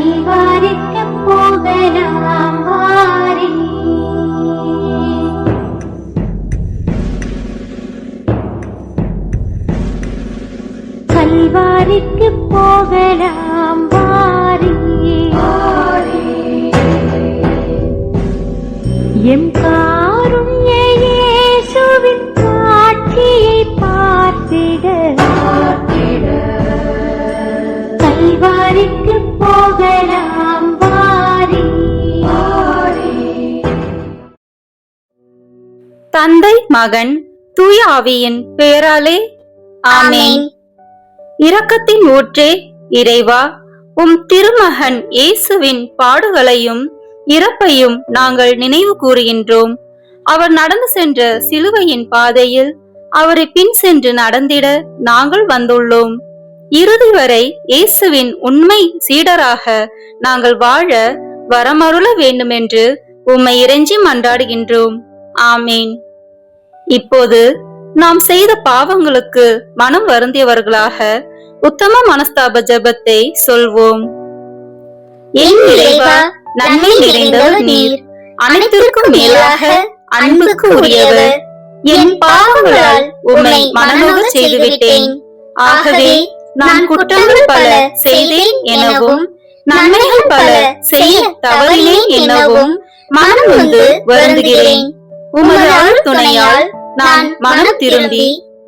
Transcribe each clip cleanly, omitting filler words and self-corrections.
கல்வாரிக்கு போகலாம் வாரே. கல்வாரிக்கு போகலாம் வாரே. எம் காருண்ய இயேசுவின் காட்சியை பார்த்திட கல்வாரிக்கு போகலாம் வாரே. தந்தை, மகன், தூய ஆவியின் பெயராலே ஆமென். இரக்கத்தின் ஊற்றே இறைவா, உம் திருமகன் இயேசுவின் பாடுகளையும் இறப்பையும் நாங்கள் நினைவு கூறுகின்றோம். அவர் நடந்து சென்ற சிலுவையின் பாதையில் அவரை பின் சென்று நடந்திட நாங்கள் வந்துள்ளோம். இறுதி வரை இயேசுவின் உண்மை சீடராக நாங்கள் வாழ வரமருள வேண்டுமென்று உம்மை இறைஞ்சி மன்றாடுகின்றோம். ஆமேன். இப்போது நாம் செய்த பாவங்களுக்கு மனம் வருந்தியவர்களாக உத்தம மனஸ்தாப ஜெபத்தை சொல்வோம். என் இறைவா, நன்மை நிறைந்தவர் நீர், அனைத்திற்கும் மேலாக அன்புக்கு உரியவர். என் பாவங்களால் உம்மை மனநோக செய்துவிட்டேன். ஆகவே நான் குற்றங்கள் பல செய்தேன் எனவும் நன்மைகள் பல செய்ய தவறினேன் எனவும் மனம் வந்து வருந்துகிறேன். உமது அருள் துணையால் நான் மனம் திரும்பி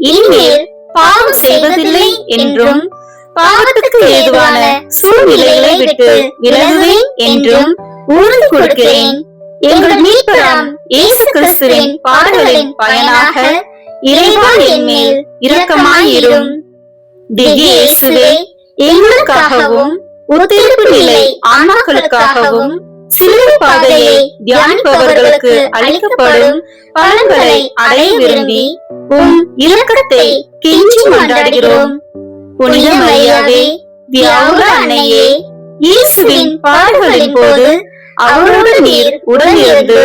இனிமேல் பாவம் செய்வதில்லை என்றும் பாவத்துக்கு ஏதுவான சூழ்நிலைகளை விட்டு விலகுவேன் என்றும் உறுதி கொடுக்கிறேன். எங்கள் மீட்பராம் இயேசு கிறிஸ்துவின் பாடுகளின் பயனாக இறைவா என் மேல் இரக்கமாயிரும். திவ்ய இயேசுவே, எங்களுக்காகவும் உத்திருப்பு நிலை ஆன்மாக்களுக்காகவும் சிலுவை பாதையை தியானிப்பவர்களுக்கு அளிக்கப்படும் பலன்களை அடைய விரும்பி உம் இரக்கத்தை கெஞ்சி மன்றாடுகிறோம். புனித மரியாவே, வியாகுல அன்னையே, இயேசுவின் பாடுகளின் போது அவரோடு நீர் உடனிருந்து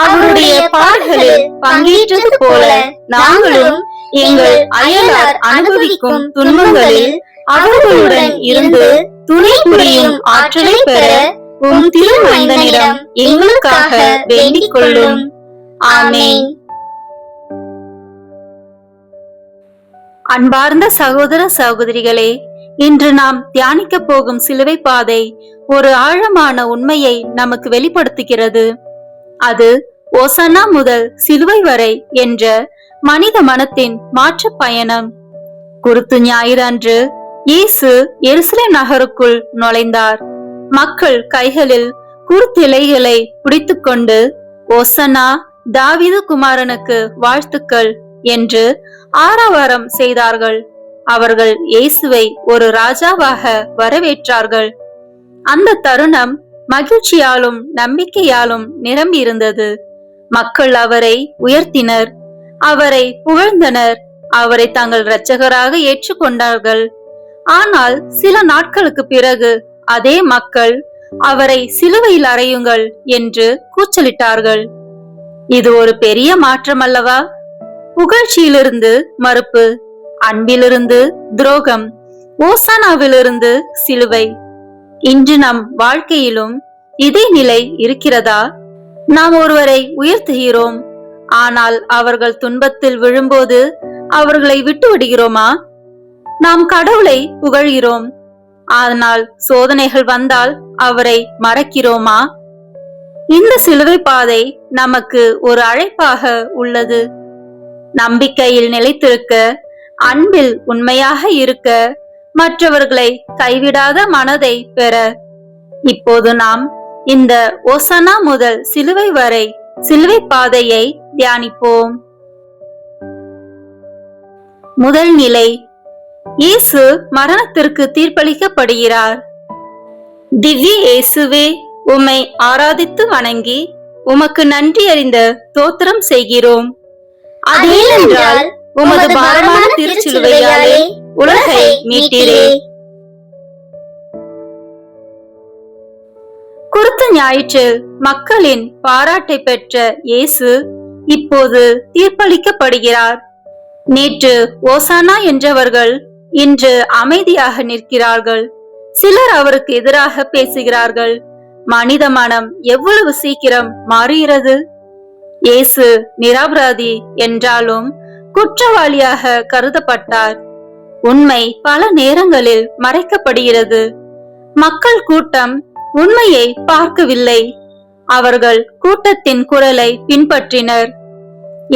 அவருடைய பாடுகளில் பங்கேற்றது போல நாங்களும் எங்கள் அயலார் அனுபவிக்கும் துன்பங்களில் அவர்களுடன் இருந்து துணை புரியும் ஆற்றலை பெற உம் திருமைந்தனிடம் எங்களுக்காக வேண்டிக் கொள்ளும். ஆமேன். அன்பார்ந்த சகோதர சகோதரிகளே, இன்று நாம் தியானிக்க போகும் சிலுவை பாதை ஒரு ஆழமான உண்மையை நமக்கு வெளிப்படுத்துகிறது. அது ஓசன்னா முதல் சிலுவை வரை என்ற மனித மனத்தின் மாற்று பயணம். குருத்து ஞாயிறு அன்று இயேசு எருசலேம் நகருக்குள் நுழைந்தார். மக்கள் கைகளில் குருத்திலைகளை பிடித்துக்கொண்டு ஓசன்னா, தாவீது குமாரனுக்கு வாழ்த்துக்கள் என்று ஆரவாரம் செய்தார்கள். அவர்கள் இயேசுவை ஒரு ராஜாவாக வரவேற்றார்கள். அந்த தருணம் மகிழ்ச்சியாலும் நம்பிக்கையாலும் நிரம்பி இருந்தது. மக்கள் அவரை உயர்த்தினர், அவரை புகழ்ந்தனர், அவரை தங்கள் இரட்சகராக ஏற்றுக்கொண்டார்கள். ஆனால் சில நாட்களுக்கு பிறகு அதே மக்கள் அவரை சிலுவையில் அறையுங்கள் என்று கூச்சலிட்டார்கள். இது ஒரு பெரிய மாற்றம் அல்லவா? புகழ்ச்சியிலிருந்து மறுப்பு, அன்பிலிருந்து துரோகம், ஓசானாவிலிருந்து சிலுவை. இன்று நம் வாழ்க்கையிலும் இதே நிலை இருக்கிறதா? நாம் ஒருவரை உயர்த்துகிறோம், ஆனால் அவர்கள் துன்பத்தில் விழும்போது அவர்களை விட்டு விடுகிறோமா? நாம் கடவுளை புகழ்கிறோம், ஆனால் சோதனைகள் வந்தால் அவரை மறக்கிறோமா? இந்த சிலுவை பாதை நமக்கு ஒரு அழைப்பாக உள்ளது. நம்பிக்கையில் நிலைத்திருக்க, அன்பில் உண்மையாக இருக்க, மற்றவர்களை கைவிடாத மனதை பெற. இப்போது நாம் இந்த ஓசன்னா முதல் சிலுவை வரை சிலுவை பாதையை தியானிப்போம். முதல் நிலை, இயேசு மரணத்திற்கு தீர்ப்பளிக்கப்படுகிறார். திவ்ய இயேசுவே, உம்மை ஆராதித்து வணங்கி உமக்கு நன்றி அறிந்த தோத்திரம் செய்கிறோம். அதேனென்றால் உமது பாரமான திருச்சிலுவையாலே உலகை மீட்டீரே. குருத்து ஞாயிற்றில் மக்களின் பாராட்டை பெற்ற இயேசு இப்போது தீர்ப்பளிக்கப்படுகிறார். நேற்று ஓசானா என்றவர்கள் இன்று அமைதியாக நிற்கிறார்கள். சிலர் அவருக்கு எதிராக பேசுகிறார்கள். மனித மனம் எவ்வளவு சீக்கிரம் மாறுகிறது. இயேசு நிரபராதி என்றாலும் குற்றவாளியாக கருதப்பட்டார். உண்மை பல நேரங்களில் மறைக்கப்படுகிறது. மக்கள் கூட்டம் உண்மையை பார்க்கவில்லை. அவர்கள் கூட்டத்தின் குரலை பின்பற்றினர்.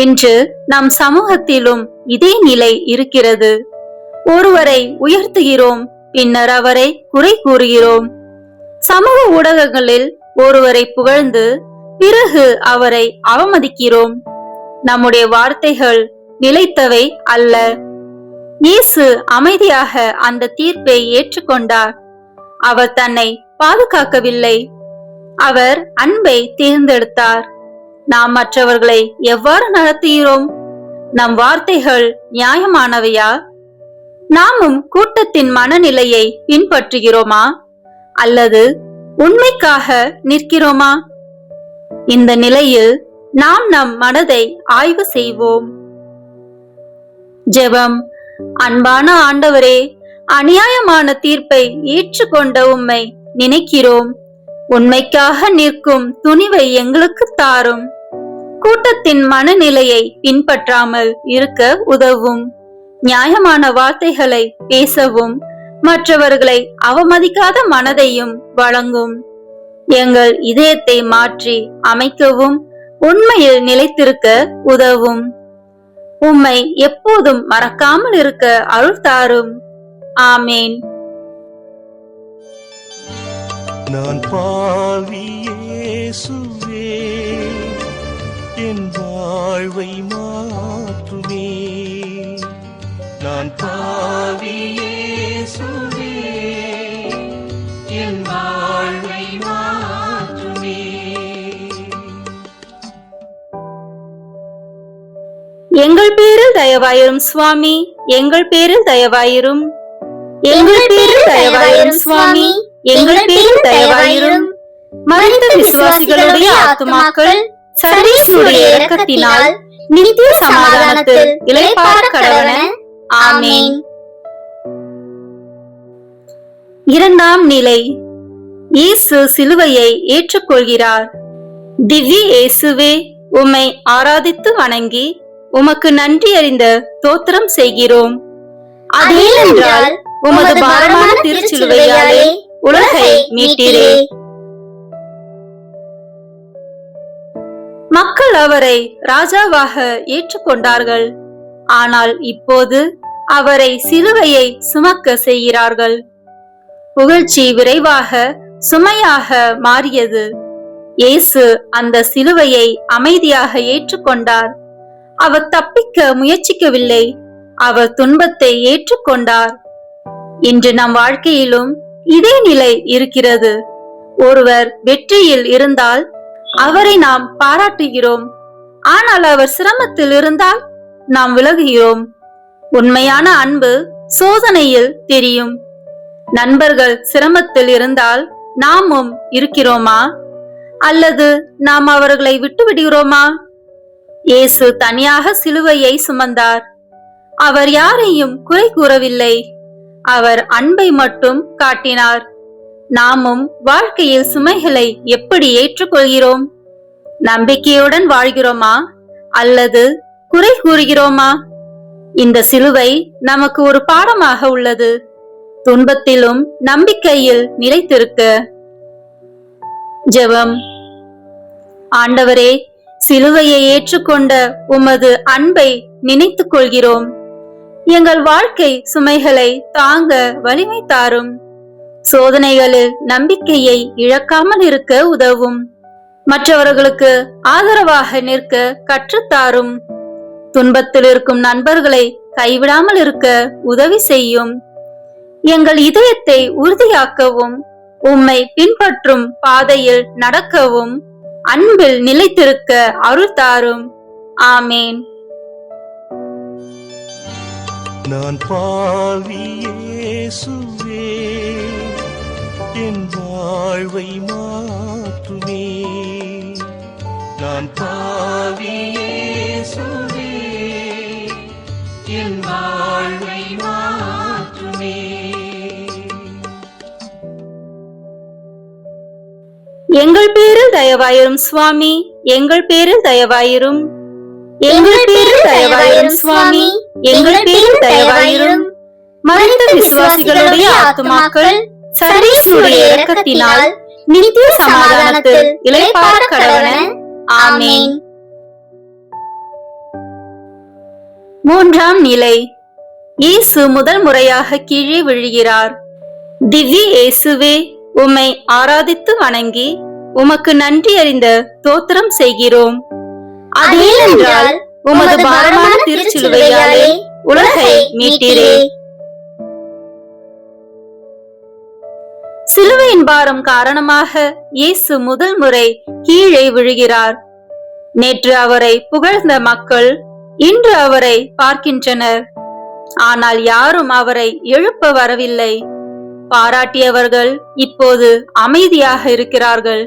இன்று நம் சமூகத்திலும் இதே நிலை இருக்கிறது. ஒருவரை உயர்த்துகிறோம், பின்னர் அவரை குறை கூறுகிறோம். சமூக ஊடகங்களில் ஒருவரை புகழ்ந்து பிறகு அவரை அவமதிக்கிறோம். நம்முடைய வார்த்தைகள் நிலைத்தவை அல்ல. இயேசு அமைதியாக அந்த தீர்ப்பை ஏற்றுக்கொண்டார். அவர் தன்னை பாதுகாக்கவில்லை. அவர் அன்பை தேர்ந்தெடுத்தார். நாம் மற்றவர்களை எவ்வாறு நடத்துகிறோம்? நம் வார்த்தைகள் நியாயமானவையா? நாமும் கூட்டத்தின் மனநிலையை பின்பற்றுகிறோமா அல்லது உண்மைக்காக நிற்கிறோமா? இந்த நிலையில் நாம் நம் மனதை ஆய்வு செய்வோம். ஜெபம். அன்பான ஆண்டவரே, அநியாயமான தீர்ப்பை ஏற்றுக்கொண்ட உம்மை நினைக்கிறோம். உண்மைக்காக நிற்கும் துணிவை எங்களுக்கு தாரும். கூட்டத்தின் மனநிலையை பின்பற்றாமல் இருக்க உதவும். நியாயமான வார்த்தைகளை பேசவும் மற்றவர்களை அவமதிக்காத மனதையும் வழங்கும். எங்கள் இதயத்தை மாற்றி அமைக்கவும் உண்மையில் நிலைத்திருக்க உதவும். உம்மை எப்போதும் மறக்காமல் இருக்க அருள் தாரும். ஆமேன். நான் பாவி இயேசுவே, என் வாழ்வை மாற்றுமே. நான் பாவி இயேசுவே, என் வாழ்வை மாற்றுமே. எங்கள் பேரில் தயவாயிரும் சுவாமி, எங்கள் பேரில் தயவாயிரும். எங்கள் பேரில் தயவாயிரும் சுவாமி, எங்கள் பேரில் தயவாயிரும். மரித்த விசுவாசிகளுடைய ஆத்துமாக்கள் சர்வேசுடைய இரக்கத்தினால் நித்திய சமாதானத்தில் இளைப்பாற கடவன. ஆமேன். இரண்டாம் நிலை. இயேசு சிலுவையை ஏற்றுக்கொள்கிறார். திவ்ய இயேசுவே, உம்மை ஆராதித்து வணங்கி உமக்கு நன்றி அறிந்த தோத்திரம் செய்கிறோம். அதேனென்றால் உமது பாரமான திருச்சிலுவையாலே உலகை மீட்டீரே. மக்கள் அவரை ராஜாவாக ஏற்றுக்கொண்டார்கள். ஆனால் இப்போது அவரை சிலுவையை சுமக்க செய்கிறார்கள். புகழ்ச்சி விரைவாக சுமையாக மாறியது. இயேசு அந்த சிலுவையை அமைதியாக ஏற்றுக்கொண்டார். அவர் தப்பிக்க முயற்சிக்கவில்லை. அவர் துன்பத்தை ஏற்றுக்கொண்டார். இன்று நம் வாழ்க்கையிலும் இதே நிலை இருக்கிறது. ஒருவர் வெற்றியில் இருந்தால் அவரை நாம் பாராட்டுகிறோம். ஆனால் அவர் சிரமத்தில் இருந்தால் நாம் விலகுகிறோம். உண்மையான அன்பு சோதனையில் தெரியும். நண்பர்கள் சிரமத்தில் இருந்தால் நாமும் இருக்கிறோமா அல்லது நாம் அவர்களை விட்டு விடுகிறோமா? இயேசு தனியாக சிலுவையை சுமந்தார். அவர் யாரையும் குறை கூறவில்லை. அவர் அன்பை மட்டும் காட்டினார். நாமும் வாழ்க்கையில் சுமைகளை எப்படி ஏற்றுக்கொள்கிறோம்? நம்பிக்கையுடன் வாழ்கிறோமா அல்லது குறை கூறுகிறோமா? இந்த சிலுவை நமக்கு ஒரு பாடமாக உள்ளது. துன்பத்திலும் நம்பிக்கையில் நிலைத்திருக்க. ஜெபம். ஆண்டவரே, சிலுவையை ஏற்றுக்கொண்ட உமது அன்பை நினைத்துக் கொள்கிறோம். எங்கள் வாழ்க்கை சுமைகளை தாங்க வலிமை தாரும். சோதனைகளில் நம்பிக்கையை இழக்காமல் இருக்க உதவும். மற்றவர்களுக்கு ஆதரவாக நிற்க கற்றுத்தாரும். துன்பத்தில் இருக்கும் நண்பர்களை கைவிடாமல் இருக்க உதவி செய்யும். எங்கள் இதயத்தை உறுதியாக்கவும் உம்மை பின்பற்றும் பாதையில் நடக்கவும் அன்பில் நிலைத்திருக்க அருள் தாரும். ஆமேன். நான் பாவி இயேசுவே, என் வாழ்வை மாற்றுமே. நான் பாவி இயேசுவே, என் வாழ்வை மாற்றுமே. தயவாயிரும் சுவாமி, எங்கள் பேரில் தயவாயிரும். எங்கள் பேரில் தயவாயிரும் சுவாமி, எங்கள் பேரில் தயவாயிரும். மரித்த விசுவாசிகளுடைய ஆத்துமாக்கள் சர்வேஸ்வருடைய இரக்கத்தினால் நித்திய சமாதானத்தில் இளைப்பாற கடவன. ஆமென். மூன்றாம் நிலை. இயேசு முதல் முறையாக கீழே விழுகிறார். திவ்ய இயேசுவே, உம்மை ஆராதித்து வணங்கி உமக்கு நன்றி அறிந்த தோத்திரம் செய்கிறோம். அதேனென்றால் உமது பாரமான திருச்சிலுவையாலே உலகை மீட்டீரே. சிலுவையின் பாரம் காரணமாக இயேசு முதல் முறை கீழே விழுகிறார். நேற்று அவரை புகழ்ந்த மக்கள் இன்று அவரை பார்க்கின்றனர். ஆனால் யாரும் அவரை எழுப்ப வரவில்லை. பாராட்டியவர்கள் இப்போது அமைதியாக இருக்கிறார்கள்.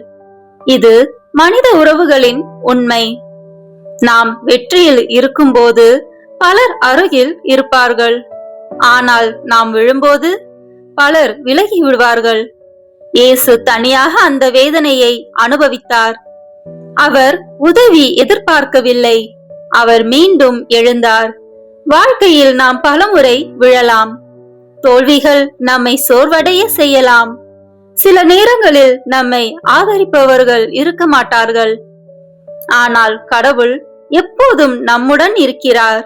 இது மனித உறவுகளின் உண்மை. நாம் வெற்றியில் இருக்கும்போது பலர் அருகில் இருப்பார்கள். ஆனால் நாம் விழும்போது பலர் விலகி விடுவார்கள். இயேசு தனியாக அந்த வேதனையை அனுபவித்தார். அவர் உதவி எதிர்பார்க்கவில்லை. அவர் மீண்டும் எழுந்தார். வாழ்க்கையில் நாம் பலமுறை விழலாம். தோல்விகள் நம்மை சோர்வடைய செய்யலாம். சில நேரங்களில் நம்மை ஆதரிப்பவர்கள் இருக்க மாட்டார்கள். ஆனால் கடவுள் எப்போதும் நம்முடன் இருக்கிறார்.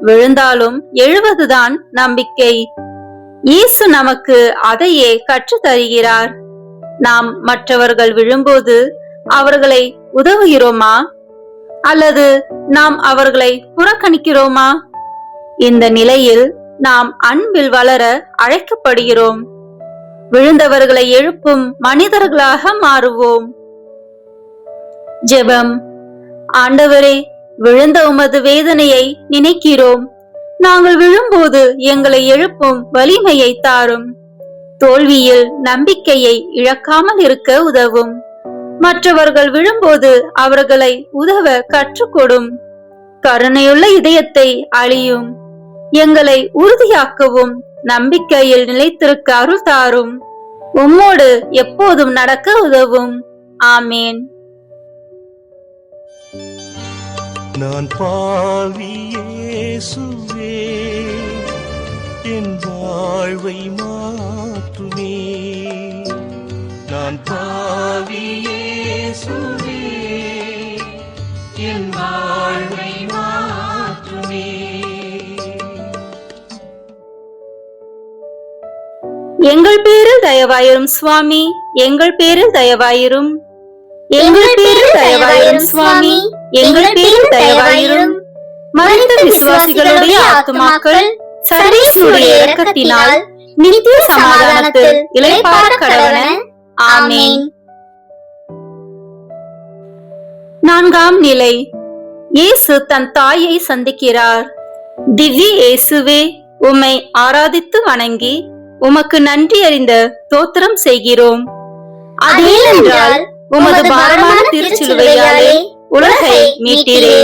விழுந்தாலும் எழுவதுதான் நம்பிக்கை. இயேசு நமக்கு அதையே கற்றுத் தருகிறார். நாம் மற்றவர்கள் விழும்போது அவர்களை உதவுகிறோமா அல்லது நாம் அவர்களை புறக்கணிக்கிறோமா? இந்த நிலையில் நாம் அன்பில் வளர அழைக்கப்படுகிறோம். விழுந்தவர்களை எழுப்பும் மனிதர்களாக மாறுவோம். ஜெபம். ஆண்டவரே, விழுந்த உமது வேதனையை நினைக்கிறோம். நாங்கள் விழும்போது எங்களை எழுப்பும் வலிமையை தாரும். தோல்வியில் நம்பிக்கையை இழக்காமல் இருக்க உதவும். மற்றவர்கள் விழும்போது அவர்களை உதவ கற்றுக்கொடும். கருணையுள்ள இதயத்தை அழியும். எங்களை உறுதியாக்கவும் நம்பிக்கையில் நிலைத்திருக்க அருள் தாரும். உம்மோடு எப்போதும் நடக்க உதவும். ஆமேன். நான் பாவி இயேசுவே, என் வாழ்வை மாற்றுமே. நான் பாவி இயேசுவே, என் வாழ்வை மாற்றுமே. எங்கள் பேரில் தயவாயிரும் சுவாமி, எங்கள் பேரில் தயவாயிரும். எங்கள் பேரில் தயவாயிரும் சுவாமி, எங்கள் பேரில் தயவாயிரும். மரித்த விசுவாசிகளுடைய ஆத்துமாக்கள் சர்வேஸ்வருடைய இரக்கத்தினால் நித்திய சமாதானத்தில் இளைப்பாற கடவன. ஆமென். நான்காம் நிலை. இயேசு தன் தாயை சந்திக்கிறார். திவ்ய இயேசுவே, உம்மை ஆராதித்து வணங்கி உமக்கு நன்றி அறிந்த தோத்திரம் செய்கிறோம். அதேனென்றால் உமது பாரமான திருச்சிலுவையாலே உலகை மீட்டீரே.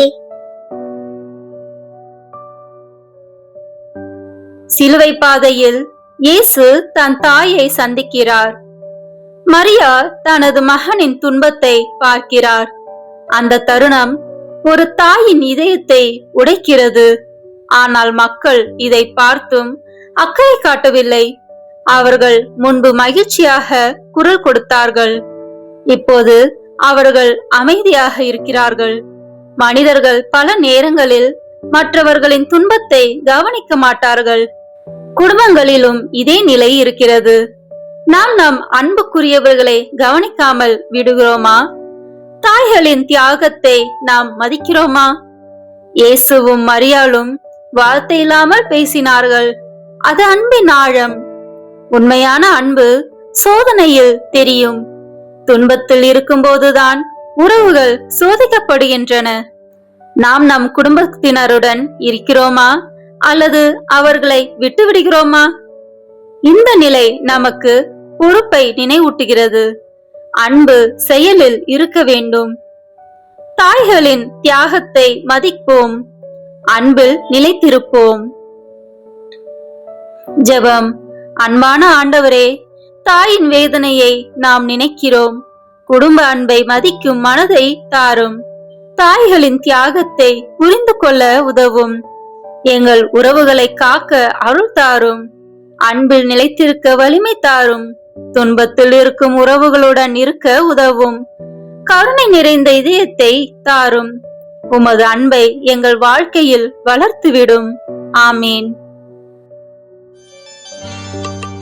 சிலுவை பாதையில் இயேசு தன் தாயை சந்திக்கிறார். மரியா தனது மகனின் துன்பத்தை பார்க்கிறார். அந்த தருணம் ஒரு தாயின் இதயத்தை உடைக்கிறது. ஆனால் மக்கள் இதை பார்த்தும் அக்கறை காட்டவில்லை. அவர்கள் முன்பு மகிழ்ச்சியாக குரல் கொடுத்தார்கள். இப்போது அவர்கள் அமைதியாக இருக்கிறார்கள். மனிதர்கள் பல நேரங்களில் மற்றவர்களின் துன்பத்தை கவனிக்க மாட்டார்கள். குடும்பங்களிலும் இதே நிலை இருக்கிறது. நாம் நம் அன்புக்குரியவர்களை கவனிக்காமல் விடுகிறோமா? தாய்களின் தியாகத்தை நாம் மதிக்கிறோமா? இயேசுவும் மரியாளும் வார்த்தை இல்லாமல் பேசினார்கள். அது அன்பின் ஆழம். உண்மையான அன்பு சோதனையில் தெரியும். துன்பத்தில் இருக்கும்போதுதான் உறவுகள் சோதிக்கப்படுகின்றன. நாம் நம் குடும்பத்தினருடன் இருக்கிறோமா அல்லது அவர்களை விட்டுவிடுகிறோமா? இந்த நிலை நமக்கு பொறுப்பை நினைவூட்டுகிறது. அன்பு செயலில் இருக்க வேண்டும். தாய்களின் தியாகத்தை மதிப்போம். அன்பில் நிலைத்திருப்போம். ஜெபம். அன்பான ஆண்டவரே, தாயின் வேதனையை நாம் நினைக்கிறோம். குடும்ப அன்பை மதிக்கும் மனதை தாரும். தாய்களின் தியாகத்தை புரிந்து கொள்ள உதவும். எங்கள் உறவுகளை காக்க அருள் தாரும். அன்பில் நிலைத்திருக்க வலிமை தாரும். துன்பத்தில் இருக்கும் உறவுகளுடன் இருக்க உதவும். கருணை நிறைந்த இதயத்தை தாரும். உமது அன்பை எங்கள் வாழ்க்கையில் வளர்த்துவிடும். ஆமீன்.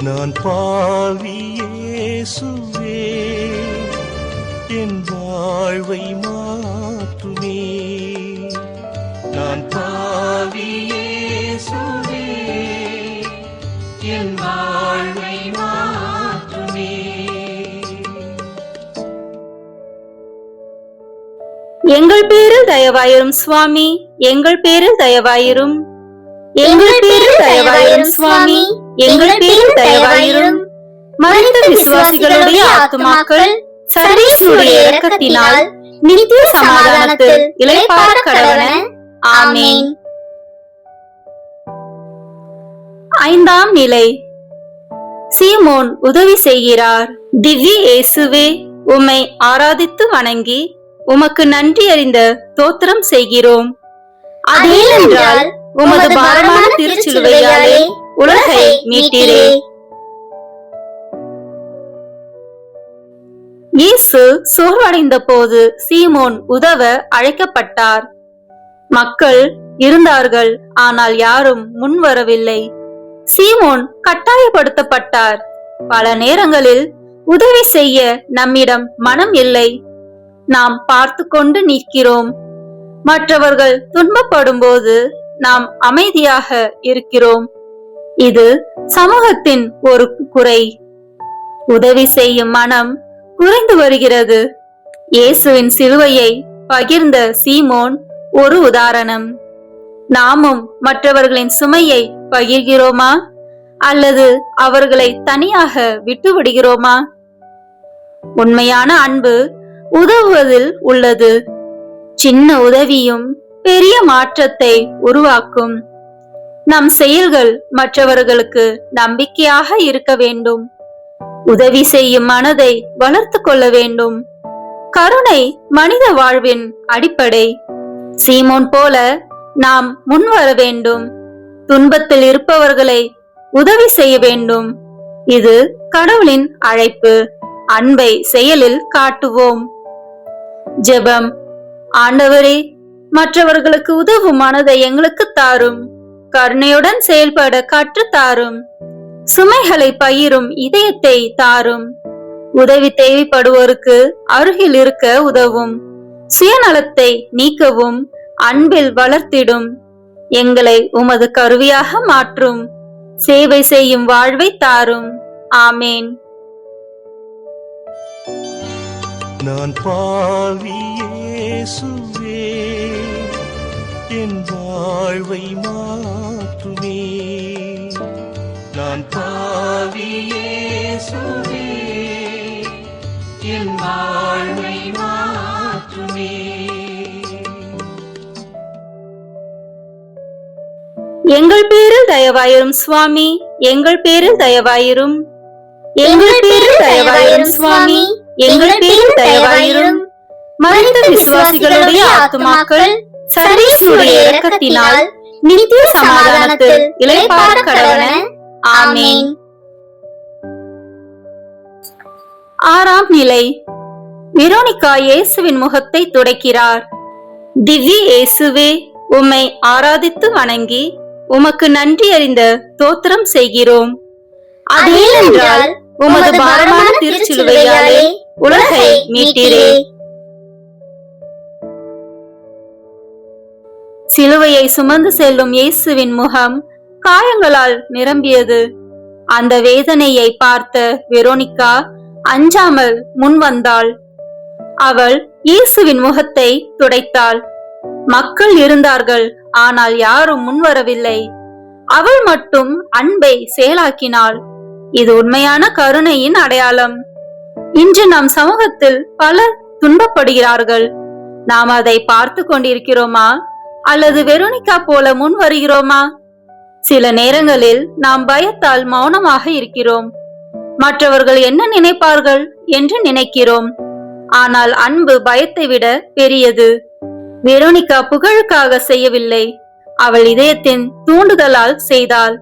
நான் பாவி இயேசுவே, என் வாழ்வை மாற்றுமே. நான் பாவி இயேசுவே, என் வாழ்வை மாற்றுமே. எங்கள் பேரில் தயவாயிரும் சுவாமி, எங்கள் பேரில் தயவாயிரும். எங்கள் பேரில் தயவாயிரும் சுவாமி, எங்கள் பேரில் தயவாயிரும். மறைந்த விசுவாசிகளுடைய ஆத்துமாக்கள் சர்வேசுடைய இரக்கத்தினால் நித்திய சமாதானத்தில் இளைப்பாற கடவன. ஆமீன். ஐந்தாம் நிலை. சீமோன் உதவி செய்கிறார். திவ்ய இயேசுவே, உம்மை ஆராதித்து வணங்கி உமக்கு நன்றி அறிந்த தோத்திரம் செய்கிறோம். அதேனென்றால் உமது பாரமான திருச்சிலுவையாலே உலகை மீட்டீரே. இயேசு சோர்வடைந்த போது சீமோன் உதவ அழைக்கப்பட்டார். மக்கள் இருந்தார்கள், ஆனால் யாரும் முன்வரவில்லை. சீமோன் கட்டாயப்படுத்தப்பட்டார். பல நேரங்களில் உதவி செய்ய நம்மிடம் மனம் இல்லை. நாம் பார்த்து கொண்டு நிற்கிறோம். மற்றவர்கள் துன்பப்படும் போது நாம் அமைதியாக இருக்கிறோம். இது சமூகத்தின் ஒரு குறை. உதவி செய்யும் மனம் குறைந்து வருகிறது. இயேசுவின் சிலுவையை பகிர்ந்த சீமோன் ஒரு உதாரணம். நாமும் மற்றவர்களின் சுமையை பகிர்கிறோமா, அல்லது அவர்களை தனியாக விட்டுவிடுகிறோமா? உண்மையான அன்பு உதவுவதில் உள்ளது. சின்ன உதவியும் பெரிய மாற்றத்தை உருவாக்கும். நம் செயல்கள் மற்றவர்களுக்கு நம்பிக்கையாக இருக்க வேண்டும். உதவி செய்யும் மனதை வளர்த்து கொள்ள வேண்டும். கருணை மனித வாழ்வின் அடிப்படை. சீமோன் போல நாம் முன்வர வேண்டும். துன்பத்தில் இருப்பவர்களை உதவி செய்ய வேண்டும். இது கடவுளின் அழைப்பு. அன்பை செயலில் காட்டுவோம். ஜெபம். ஆண்டவரே, மற்றவர்களுக்கு உதவும் மனதை எங்களுக்கு தாரும். கருணையுடன் செயல்பட கற்று தாரும். சுமைகளை பகிரும் இதயத்தை தாரும். உதவி தேவைப்படுவோருக்கு அருகில் இருக்க உதவும். சுயநலத்தை நீக்கவும் அன்பில் வளர்த்திடும். எங்களை உமது கருவியாக மாற்றும். சேவை செய்யும் வாழ்வை தாரும். ஆமேன். நான் பாவி இயேசுவே, என் வாழ்வை மாற்றுமே. நான் பாவி இயேசுவே, என் வாழ்வை மாற்றுமே. எங்கள் பேரில் தயவாயிரும் சுவாமி, எங்கள் பேரில் தயவாயிரும். எங்கள் பேரில் தயவாயிரும் சுவாமி, எங்கள் பேரில் தயவாயிரும். மறைந்த விசுவாசிகளுடைய ஆத்துமாக்கள் சர்வேசுடைய இரக்கத்தினால் நித்திய சமாதானத்தில் இளைப்பாற கடவன. ஆமீன். ஆறாம் நிலை. வெரோனிகா இயேசுவின் முகத்தை துடைக்கிறார். திவ்ய இயேசுவே, உம்மை ஆராதித்து வணங்கி உமக்கு நன்றி அறிந்த தோத்திரம் செய்கிறோம். அதேனென்றால் உமது பாரமான திருச்சிலுவையாலே உலகை மீட்டீரே. சிலுவையை சுமந்து செல்லும் இயேசுவின் முகம் காயங்களால் நிரம்பியது. அந்த வேதனையை பார்த்த வெரோனிகா அஞ்சாமல் முன் வந்தாள். அவள் இயேசுவின் முகத்தை துடைத்தாள். மக்கள் இருந்தார்கள், ஆனால் யாரும் முன்வரவில்லை. அவள் மட்டும் அன்பை செயலாக்கினாள். இது உண்மையான கருணையின் அடையாளம். இன்று நம் சமூகத்தில் பலர் துன்பப்படுகிறார்கள். நாம் அதை பார்த்து கொண்டிருக்கிறோமா, அல்லது வெரோனிகா போல முன் வருகிறோமா? சில நேரங்களில் நாம் பயத்தால் மௌனமாக இருக்கிறோம். மற்றவர்கள் என்ன நினைப்பார்கள் என்று நினைக்கிறோம். ஆனால் அன்பு பயத்தை விட பெரியது. வெரோனிகா புகழுக்காக செய்யவில்லை, அவள் இதயத்தின் தூண்டுதலால் செய்தாள்.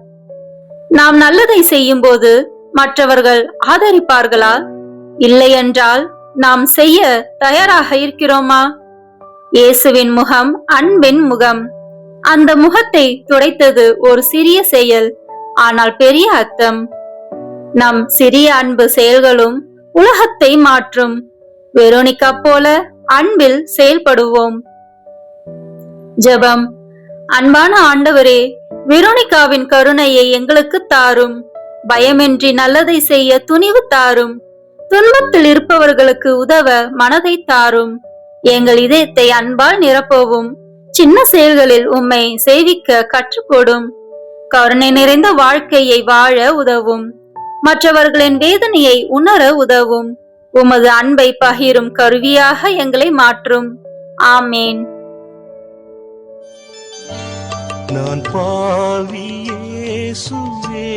நாம் நல்லதை செய்யும் போது மற்றவர்கள் ஆதரிப்பார்களா? இல்லையென்றால் நாம் செய்ய தயாராக இருக்கிறோமா? இயேசுவின் முகம் அன்பின் முகம். அந்த முகத்தை துடைத்தது ஒரு சிறிய செயல், ஆனால் பெரிய அர்த்தம். நம் சிறிய அன்பு செயல்களும் உலகத்தை மாற்றும். வெரோனிகா போல அன்பில் செயல்படுவோம். ஜெபம். அன்பான ஆண்டவரே, வெரோனிகாவின் கருணையை எங்களுக்கு தாரும். பயமின்றி நல்லதை செய்ய துணிவு தாரும். துன்பத்தில் இருப்பவர்களுக்கு உதவ மனதை தாரும். எங்கள் இதயத்தை அன்பால் நிரப்பவும். சின்ன செயல்களில் உம்மை சேவிக்க கற்றுக்கொடும். கருணை நிறைந்த வாழ்க்கையை வாழ உதவும். மற்றவர்களின் வேதனையை உணர உதவும். உமது அன்பை பகிரும் கருவியாக எங்களை மாற்றும். ஆமேன். நான் பாவி இயேசுவே,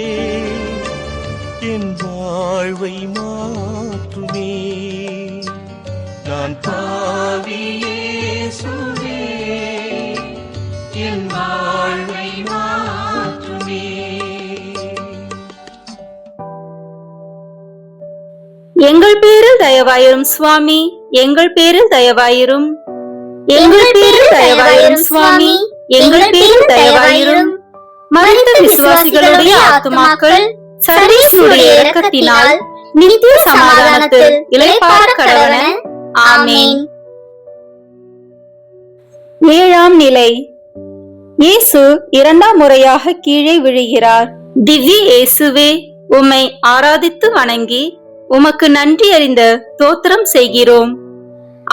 என் வாழ்வை மாற்றுமே. நான் பாவி இயேசுவே, என் வாழ்வை மாற்றுமே. எங்கள் பேரில் தயவாயிரும் சுவாமி, எங்கள் பேரில் தயவாயிரும். எங்கள் பேரில் தயவாயிரும் சுவாமி, எங்கள் பேரில் தயவாயிரும். மறைந்த விசுவாசிகளுடைய ஆத்துமாக்கள் சர்வேசுடைய இரக்கத்தினால் நித்திய சமாதானத்தில் இளைப்பாற கடவன. ஆமேன். 7ஆம் நிலை. இயேசு 2ஆம் முறையாக கீழே விழுகிறார். திவ்ய இயேசுவே, உம்மை ஆராதித்து வணங்கி உமக்கு நன்றி அறிந்த தோத்திரம் செய்கிறோம்.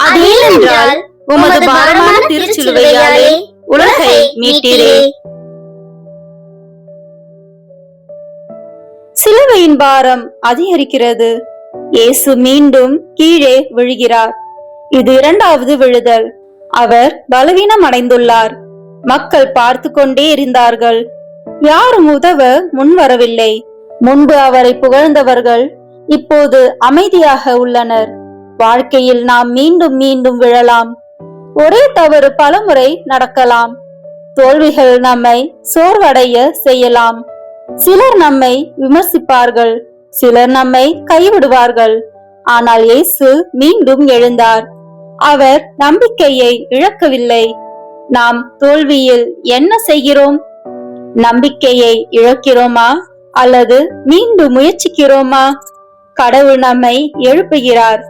அது ஏனென்றால் உமது பாரமான திருச்சிலுவையாலே உலகை மீட்டீரே. சிலுவையின் பாரம் அதிகரிக்கிறது. இயேசு மீண்டும் கீழே விழுகிறார். இது 2வது விழுதல். அவர் பலவீனம் அடைந்துள்ளார். மக்கள் பார்த்து கொண்டே இருந்தார்கள். யாரும் உதவ முன் வரவில்லை. முன்பு அவரை புகழ்ந்தவர்கள் இப்போது அமைதியாக உள்ளனர். வாழ்க்கையில் நாம் மீண்டும் மீண்டும் விழலாம். ஒரே தவறு பலமுறை நடக்கலாம். தோல்விகள் நம்மை சோர்வடைய செய்யலாம். சிலர் நம்மை விமர்சிப்பார்கள், சிலர் நம்மை கைவிடுவார்கள். ஆனால் இயேசு மீண்டும் எழுந்தார். அவர் நம்பிக்கையை இழக்கவில்லை. நாம் தோல்வியில் என்ன செய்கிறோம்? நம்பிக்கையை இழக்கிறோமா அல்லது மீண்டும் முயற்சிக்கிறோமா? கடவுள் நம்மை எழுப்புகிறார்.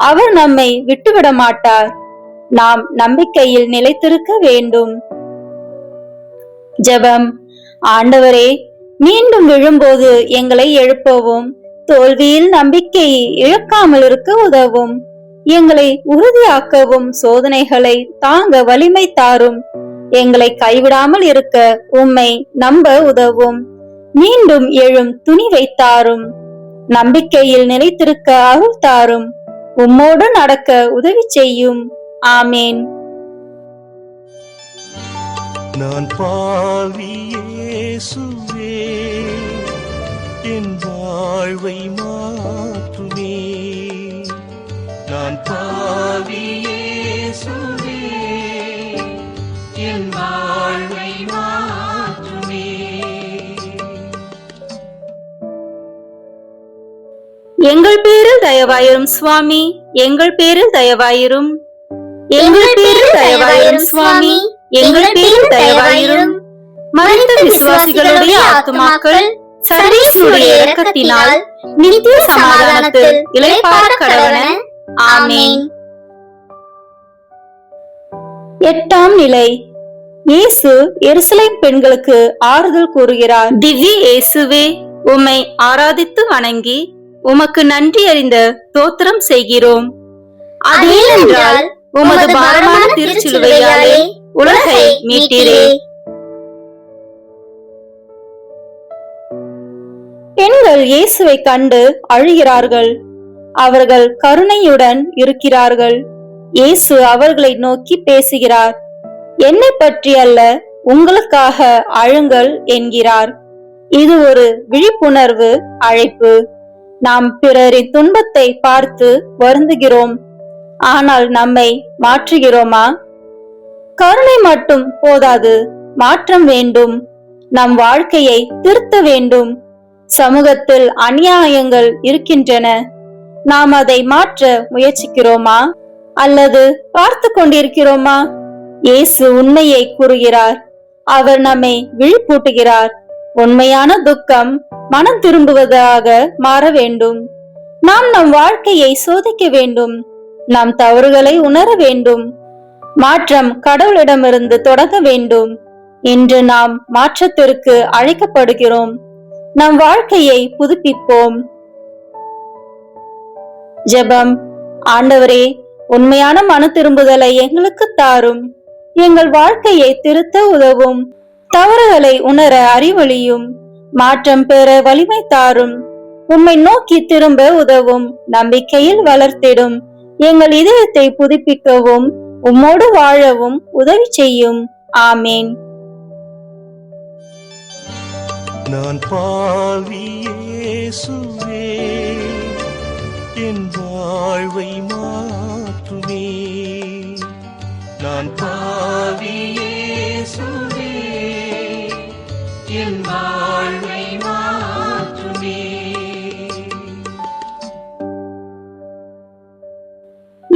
அவர் நம்மை விட்டுவிட மாட்டார். நாம் நம்பிக்கையில் நிலைத்திருக்க வேண்டும். ஜெபம். ஆண்டவரே, மீண்டும் விழும்போது எங்களை எழுப்பவும். தோல்வியில் நம்பிக்கையை இழக்காமல் இருக்க உதவும். எங்களை உறுதியாக்கவும். சோதனைகளை தாங்க வலிமை தாரும். எங்களை கைவிடாமல் இருக்க உம்மை நம்ப உதவும். மீண்டும் எழும் துணிவை தாரும். நம்பிக்கையில் நிலைத்திருக்க அருள் தாரும். உம்மோடு நடக்க உதவி செய்யும். ஆமேன். நான் பாவி இயேசுவே, என் வாழ்வை மாற்றுமே. நான் பாவி இயேசுவே, என் வாழ்வை மாற்றுமே. எங்கள் பேரில் தயவாயிரும் சுவாமி, எங்கள் பேரில் தயவாயிரும். எங்கள் பேரில் தயவாயிரும் சுவாமி, எங்கள் பேரில் தயவாயிரும். மறைந்த விசுவாசிகளுடைய ஆத்துமாக்கள் சர்வேசுடைய இரக்கத்தினால் நித்திய சமாதானத்தில் இளைப்பாற கடவன. ஆமேன். 8ஆம் நிலை. இயேசு எருசலேம் பெண்களுக்கு ஆறுதல் கூறுகிறார். திவ்ய இயேசுவே, உம்மை ஆராதித்து வணங்கி உமக்கு நன்றி அறிந்த தோத்திரம் செய்கிறோம். அது ஏனென்றால் உமது பாரமான திருச்சிலுவையாலே உலகை மீட்டீரே. பெண்கள் இயேசுவை கண்டு அழுகிறார்கள். அவர்கள் கருணையுடன் இருக்கிறார்கள். இயேசு அவர்களை நோக்கி பேசுகிறார். என்னை பற்றி அல்ல, உங்களுக்காக அழுங்கள் என்கிறார். இது ஒரு விழிப்புணர்வு அழைப்பு. நாம் பிறரின் துன்பத்தை பார்த்து வருந்துகிறோம். ஆனால் நம்மை மாற்றுகிறோமா? கருணை மட்டும் போதாது, மாற்றம் வேண்டும். நம் வாழ்க்கையை திருத்த வேண்டும். சமூகத்தில் அநியாயங்கள் இருக்கின்றன. நாம் அதை மாற்ற முயற்சிக்கிறோமா அல்லது பார்த்து கொண்டிருக்கிறோமா? இயேசு உண்மையை கூறுகிறார். அவர் நம்மை விழிப்பூட்டுகிறார். உண்மையான துக்கம் மனம் திரும்புவதாக மாற வேண்டும். நாம் நம் வாழ்க்கையை சோதிக்க வேண்டும். நம் தவறுகளை உணர வேண்டும். மாற்றம் கடவுளிடமிருந்து தொடங்க வேண்டும். இன்று நாம் மாற்றத்திற்கு அழைக்கப்படுகிறோம். நம் வாழ்க்கையை புதுப்பிப்போம். ஜெபம். ஆண்டவரே, உண்மையான மன திரும்புதலை எங்களுக்கு தாரும். எங்கள் வாழ்க்கையை திருத்த உதவும். தவறுகளை உணர அறிவொளியும். மாற்றம் பெற வலிமை தாரும். உம்மை நோக்கி திரும்ப உதவும். நம்பிக்கையில் வளர்த்திடும். எங்கள் இதயத்தை புதுப்பிக்கவும் உம்மோடு வாழவும் உதவி செய்யும். ஆமேன். நான் பாவி இயேசுவே, என் வாழ்வை மாற்றுமே. நான் பாவி இயேசுவே, என் வாழ்வை மாற்றுமே.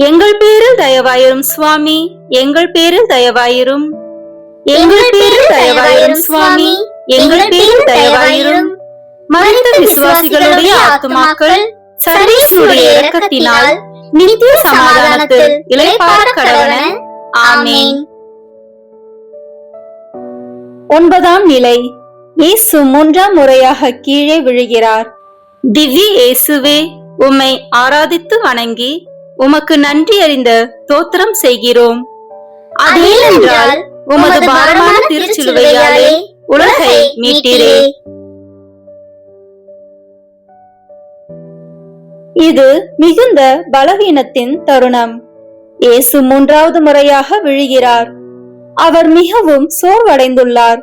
எங்கள் பேரில் தயவாயிரும் சுவாமி, எங்கள் பேரில் தயவாயிரும். எங்கள் பேரில் தயவாயிரும் சுவாமி, எங்கள் பேரில் தயவாயிரும். மரித்த விசுவாசிகளுடைய ஆத்துமாக்கள் சர்வேசுடைய இரக்கத்தினால் நித்திய சமாதானத்தில் இளைப்பாற கடவன. ஆமேன். 9ஆம் நிலை. இயேசு 3ஆம் முறையாக கீழே விழுகிறார். திவ்ய இயேசுவே, உம்மை ஆராதித்து வணங்கி உமக்கு நன்றி அறிந்த தோத்திரம் செய்கிறோம். அதேனென்றால் உமது பாரமான திருச்சிலுவையாலே உலகை மீட்டீரே. இது மிகுந்த பலவீனத்தின் தருணம். இயேசு 3வது முறையாக விழுகிறார். அவர் மிகவும் சோர்வடைந்துள்ளார்.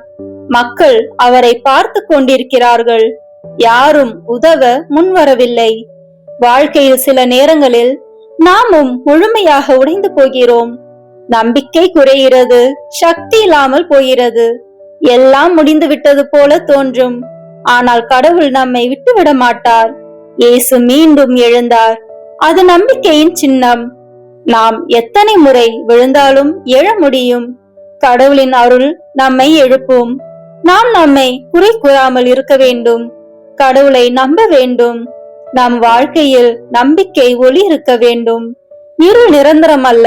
மக்கள் அவரை பார்த்து கொண்டிருக்கிறார்கள். யாரும் உதவ முன்வரவில்லை. வாழ்க்கையில் சில நேரங்களில் நாமும் முழுமையாக உடைந்து போகிறோம். நம்பிக்கை குறைகிறது. சக்தி இல்லாமல் போகிறது. எல்லாம் முடிந்து விட்டது போல தோன்றும். ஆனால் கடவுள் நம்மை விட்டுவிட மாட்டார். இயேசு மீண்டும் எழுந்தார். அது நம்பிக்கையின் சின்னம். நாம் எத்தனை முறை விழுந்தாலும் எழ முடியும். கடவுளின் அருள் நம்மை எழுப்பும். நாம் நம்மை குறை கூறாமல் இருக்க வேண்டும். கடவுளை நம்ப வேண்டும். நம் வாழ்க்கையில் நம்பிக்கை ஒளி இருக்க வேண்டும். இருள் நிரந்தரம் அல்ல,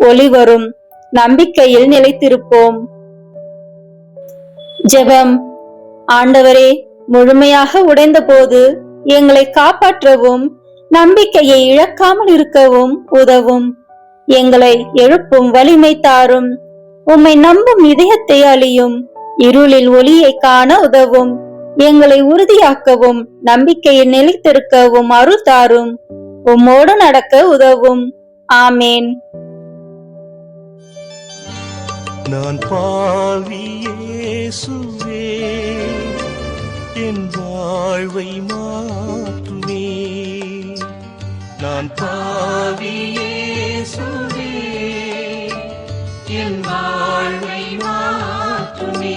ஒளி வரும். நம்பிக்கையில் நிலைத்திருப்போம். ஜெபம். ஆண்டவரே, முழுமையாக உடைந்த போது எங்களை காப்பாற்றவும் நம்பிக்கையை இழக்காமல் இருக்கவும் உதவும். எங்களை எழுப்பும் வலிமை தாரும். உம்மை நம்பும் இதயத்தை அழியும். இருளில் ஒளியை காண உதவும். எங்களை உறுதியாக்கவும் நம்பிக்கையில் நிலைத்திருக்கவும் அருள் தாரும். உம்மோடு நடக்க உதவும். ஆமேன். நான் பாவி இயேசுவே, என் வாழ்வை மாற்றுமே. நான் பாவி இயேசுவே, என் வாழ்வை மாற்றுமே.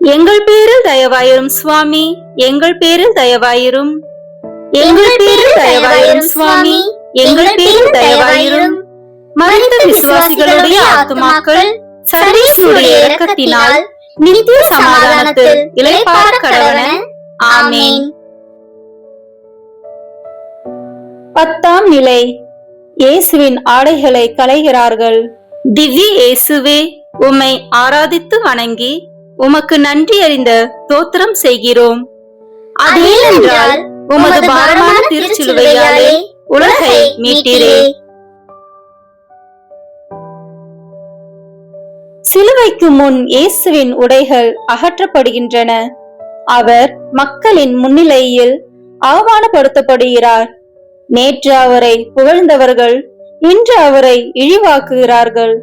எங்கள் பேரில் தயவாயிரும் சுவாமி, எங்கள் பேரில் தயவாயிரும். எங்கள் பேரில் தயவாயிரும் சுவாமி, எங்கள் பேரில் தயவாயிரும். மரித்த விசுவாசிகளுடைய ஆத்துமாக்கள் சர்வேசுடைய இரக்கத்தினால் நித்திய சமாதானத்தில் இளைப்பாற கடவன. ஆமேன். 10ஆம் நிலை. இயேசுவின் ஆடைகளை களைகிறார்கள். திவ்ய இயேசுவே, உம்மை ஆராதித்து வணங்கி உமக்கு நன்றி அறிந்த தோத்திரம் செய்கிறோம். அதேனென்றால் உமது பாரமான திருச்சிலுவையாலே உலகை மீட்டீரே. சிலுவைக்கு முன் இயேசுவின் உடைகள் அகற்றப்படுகின்றன. அவர் மக்களின் முன்னிலையில் அவமானப்படுத்தப்படுகிறார். நேற்று அவரை புகழ்ந்தவர்கள் இன்று அவரை இழிவாக்குகிறார்கள்.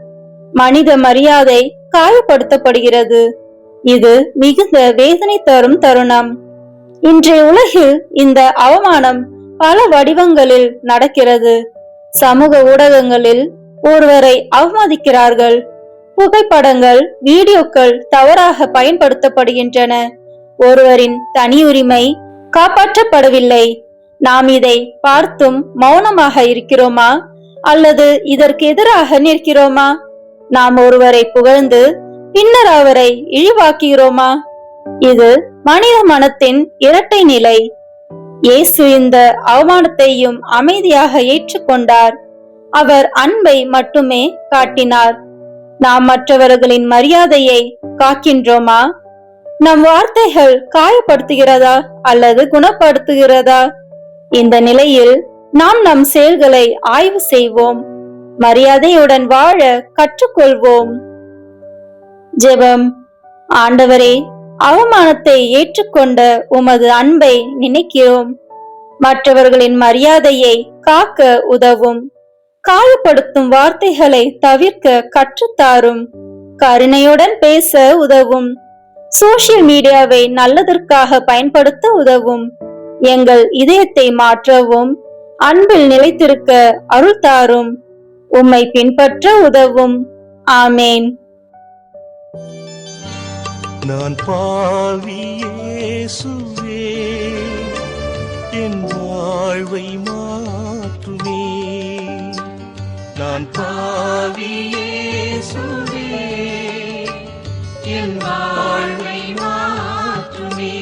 மனித மரியாதை காயப்படுத்தப்படுகிறது. இது மிகுந்த வேதனை தரும் தருணம். இன்றைய உலகில் இந்த அவமானம் பல வடிவங்களில் நடக்கிறது. சமூக ஊடகங்களில் ஒருவரை அவமதிக்கிறார்கள். புகைப்படங்கள், வீடியோக்கள் தவறாக பயன்படுத்தப்படுகின்றன. ஒருவரின் தனியுரிமை காப்பாற்றப்படவில்லை. நாம் இதை பார்த்தும் மௌனமாக இருக்கிறோமா அல்லது இதற்கு எதிராக நிற்கிறோமா? நாம் ஒருவரை புகழ்ந்து பின்னர் அவரை இழிவாக்குகிறோமா? இது மனித மனத்தின் இரட்டை நிலை. இயேசு இந்த அவமானத்தையும் அமைதியாக ஏற்றுக்கொண்டார். அவர் அன்பை மட்டுமே காட்டினார். நாம் மற்றவர்களின் மரியாதையை காக்கின்றோமா? நம் வார்த்தைகள் காயப்படுத்துகிறதா அல்லது குணப்படுத்துகிறதா? இந்த நிலையில் நாம் நம் செயல்களை ஆய்வு செய்வோம். மரியாதையுடன் வாழ கற்றுக்கொள்வோம். ஜெபம். ஆண்டவரே, அவமானத்தை ஏற்றுக்கொண்ட உமது அன்பை நினைக்கிறோம். மற்றவர்களின் மரியாதையை காக்க உதவும். காயப்படுத்தும் வார்த்தைகளை தவிர்க்க கற்றுத்தாரும். கருணையுடன் பேச உதவும். சோசியல் மீடியாவை நல்லதற்காக பயன்படுத்த உதவும். எங்கள் இதயத்தை மாற்றவும் அன்பில் நிலைத்திருக்க அருள் தாரும். உம்மை பின்பற்ற உதவும். ஆமேன். நான் பாவி இயேசுவே, என் வாழ்வை மாற்றுமே. நான் பாவி இயேசுவே, என் வாழ்வை மாற்றுமே.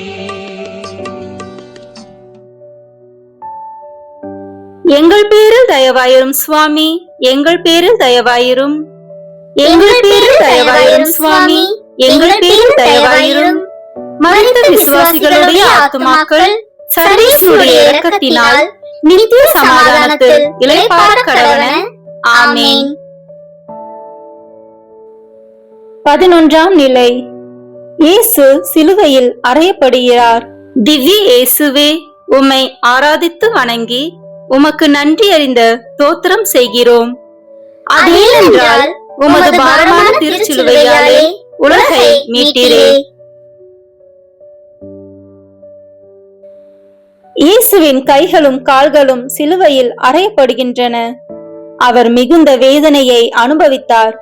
எங்கள் பேரில் தயவாயிரும் சுவாமி, எங்கள் பேரில் தயவாயிரும். எங்கள் பேரில் தயவாயிரும் சுவாமி, எங்கள் பேரில் தயவாயிரும். மரித்த விசுவாசிகளுடைய ஆத்துமாக்கள் சர்வேசுடைய இரக்கத்தினால் நித்திய சமாதானத்தில் இளைப்பாற கடவன. ஆமேன். 11ஆம் நிலை. இயேசு சிலுவையில் அறையப்படுகிறார். திவ்ய இயேசுவே, உம்மை ஆராதித்து வணங்கி உமக்கு நன்றி அறிந்த தோத்திரம் செய்கிறோம். அதேனென்றால் உமது பாரமான திருச்சிலுவையாலே உலகை மீட்டீரே. இயேசுவின் கைகளும் கால்களும் சிலுவையில் அறையப்படுகின்றன. அவர் மிகுந்த வேதனையை அனுபவித்தார்.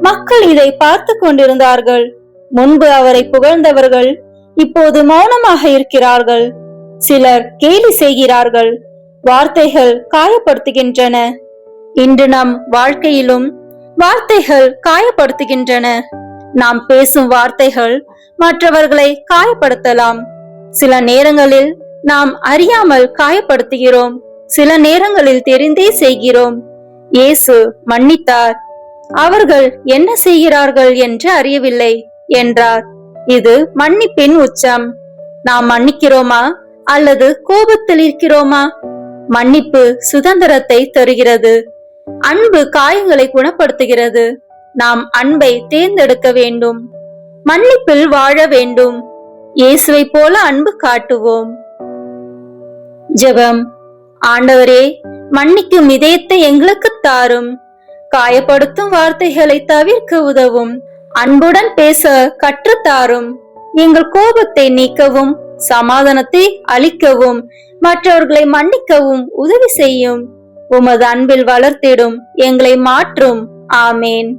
மக்கள் இதை பார்த்து கொண்டிருந்தார்கள். முன்பு அவரை புகழ்ந்தவர்கள் இப்போது மௌனமாக இருக்கிறார்கள். சிலர் கேலி செய்கிறார்கள். வார்த்தைகள் காயப்படுத்துகின்றன. இன்று நம் வாழ்க்கையிலும் வார்த்தைகள் காயப்படுத்துகின்றன. நாம் பேசும் வார்த்தைகள் மற்றவர்களை காயப்படுத்தலாம். சில நேரங்களில் நாம் அறியாமல் காயப்படுத்துகிறோம். சில நேரங்களில் தெரிந்தே செய்கிறோம். இயேசு மன்னித்தார். அவர்கள் என்ன செய்கிறார்கள் என்று அறியவில்லை என்றார். இது மன்னிப்பின் உச்சம். நாம் மன்னிக்கிறோமா அல்லது கோபத்தில் இருக்கிறோமா? மன்னிப்பு சுதந்திரத்தை தருகிறது. அன்பு காயங்களை குணப்படுத்துகிறது. நாம் அன்பை தேர்ந்தெடுக்க வேண்டும். மன்னிப்பில் வாழ வேண்டும். இயேசுவை போல அன்பு காட்டுவோம். ஜெபம். ஆண்டவரே, மன்னிக்கும் இதயத்தை எங்களுக்கு தாரும். காயப்படுத்தும் வார்த்தைகளை தவிர்க்க உதவும். அன்புடன் பேச கற்றுத்தாரும். எங்கள் கோபத்தை நீக்கவும், சமாதானத்தை அளிக்கவும், மற்றவர்களை மன்னிக்கவும் உதவி செய்யும். உமது அன்பில் வளர்த்திடும். எங்களை மாற்றும். ஆமேன்.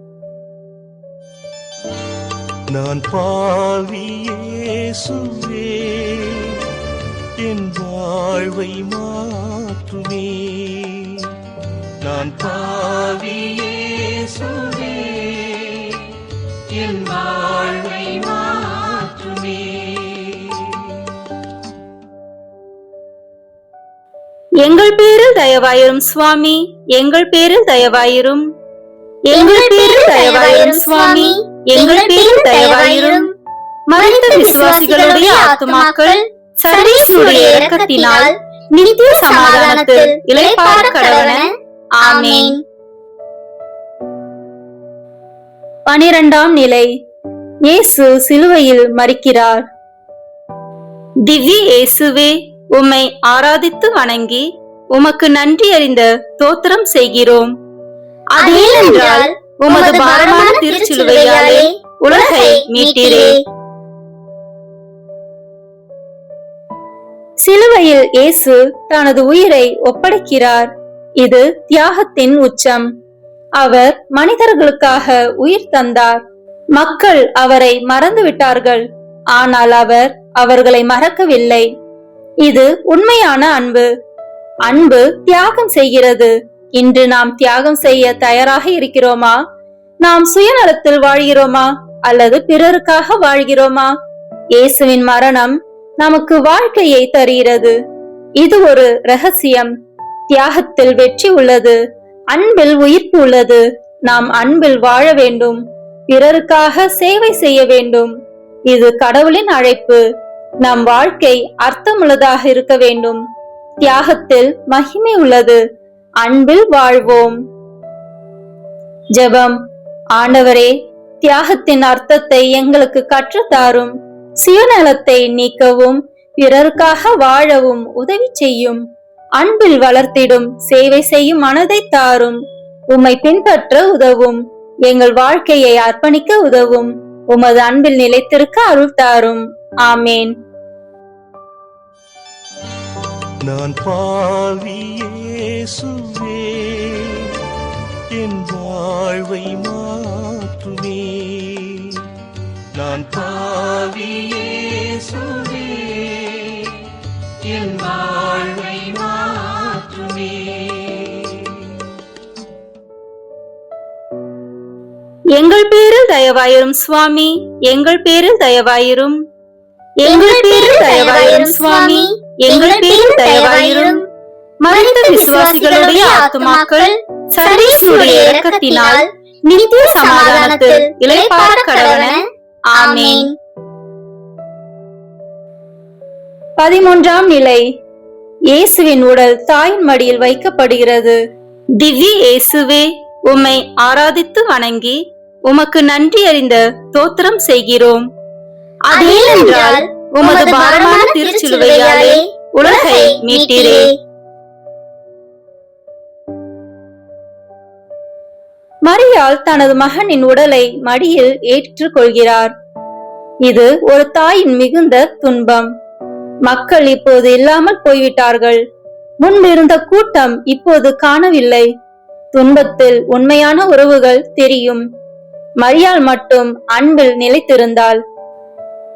நான் பாவி இயேசுவே, என் வாழ்வை மாற்றுமே. நான் பாவி இயேசுவே, என் வாழ்வை மாற்றுமே. எங்கள் பேரில் தயவாயிரும் சுவாமி, எங்கள் பேரில் தயவாயிரும். எங்கள் பேரில் தயவாயிரும் சுவாமி, எங்கள் பேரில் தயவாயிரும். மரித்த விசுவாசிகளுடைய ஆத்துமாக்கள் சர்வேசுடைய இரக்கத்தினால் நித்திய சமாதானத்தில் இளைப்பாற கடவன. ஆமேன். 12ஆம் நிலை. இயேசு சிலுவையில் மரிக்கிறார். திவ்ய இயேசுவே, உம்மை ஆராதித்து வணங்கி உமக்கு நன்றி அறிந்த தோத்திரம் செய்கிறோம். அதேனென்றால் உமது பாரமான திருச்சிலுவையாலே உலகை மீட்டீரே. சிலுவையில் இயேசு தனது உயிரை ஒப்படைக்கிறார். இது தியாகத்தின் உச்சம். அவர் மனிதர்களுக்காக உயிர் தந்தார். மக்கள் அவரை மறந்து விட்டார்கள், ஆனால் அவர் அவர்களை மறக்கவில்லை. இது உண்மையான அன்பு. அன்பு தியாகம் செய்கிறது. இன்று நாம் தியாகம் செய்ய தயாராக இருக்கிறோமா? நாம் சுயநலத்தில் வாழ்கிறோமா அல்லது பிறருக்காக வாழ்கிறோமா? இயேசுவின் மரணம் நமக்கு வாழ்க்கையை தருகிறது. இது ஒரு ரகசியம். தியாகத்தில் வெற்றி உள்ளது, அன்பில் உயிர்ப்பு உள்ளது. நாம் அன்பில் வாழ வேண்டும், பிறருக்காக சேவை செய்ய வேண்டும். இது கடவுளின் அழைப்பு. நம் வாழ்க்கை அர்த்தமுள்ளதாக இருக்க வேண்டும். தியாகத்தில் மகிமை உள்ளது. அன்பில் வாழ்வோம். ஜெபம். ஆண்டவரே, தியாகத்தின் அர்த்தத்தை எங்களுக்கு கற்றுத்தாரும். சுயநலத்தை நீக்கவும் பிறருக்காக வாழவும் உதவி செய்யும். அன்பில் வளர்த்திடும் சேவை செய்யும் மனதை தாரும். உம்மை பின்பற்ற உதவும். எங்கள் வாழ்க்கையை அர்ப்பணிக்க உதவும். உமது அன்பில் நிலைத்திருக்க அருள் தாரும். ஆமேன். நான் பாவி இயேசுவே, என் வாழ்வை மாற்றுமே. நான் பாவி இயேசுவே, என் வாழ்வை மாற்றுமே. எங்கள் பேரில் தயவாயிரும் சுவாமி, எங்கள் பேரில் தயவாயிரும். எங்கள் பேரில் தயவாயிரும் சுவாமி, எங்கள் பேரில் தயவாயிரும். மரித்த விசுவாசிகளுடைய ஆத்துமாக்கள் சர்வேசுடைய இரக்கத்தினால் நித்திய சமாதானத்தில் இளைப்பாற கடவன. ஆமேன். 13ஆம் நிலை. இயேசுவின் உடல் தாயின் மடியில் வைக்கப்படுகிறது. திவ்ய இயேசுவே, உம்மை ஆராதித்து வணங்கி உமக்கு நன்றி அறிந்த தோத்திரம் செய்கிறோம். அதேனென்றால் உமது பாரமான திருச்சிலுவையாலே உலகை மீட்டீரே. மரியாள் தனது மகனின் உடலை மடியில் ஏற்றுக் கொள்கிறார். இது ஒரு தாயின் மிகுந்த துன்பம். மக்கள் இப்போது இல்லாமல் போய்விட்டார்கள். முன்பிருந்த கூட்டம் இப்போது காணவில்லை. துன்பத்தில் உண்மையான உறவுகள் தெரியும். மரியாள் மட்டும் அன்பில் நிலைத்திருந்தாள்.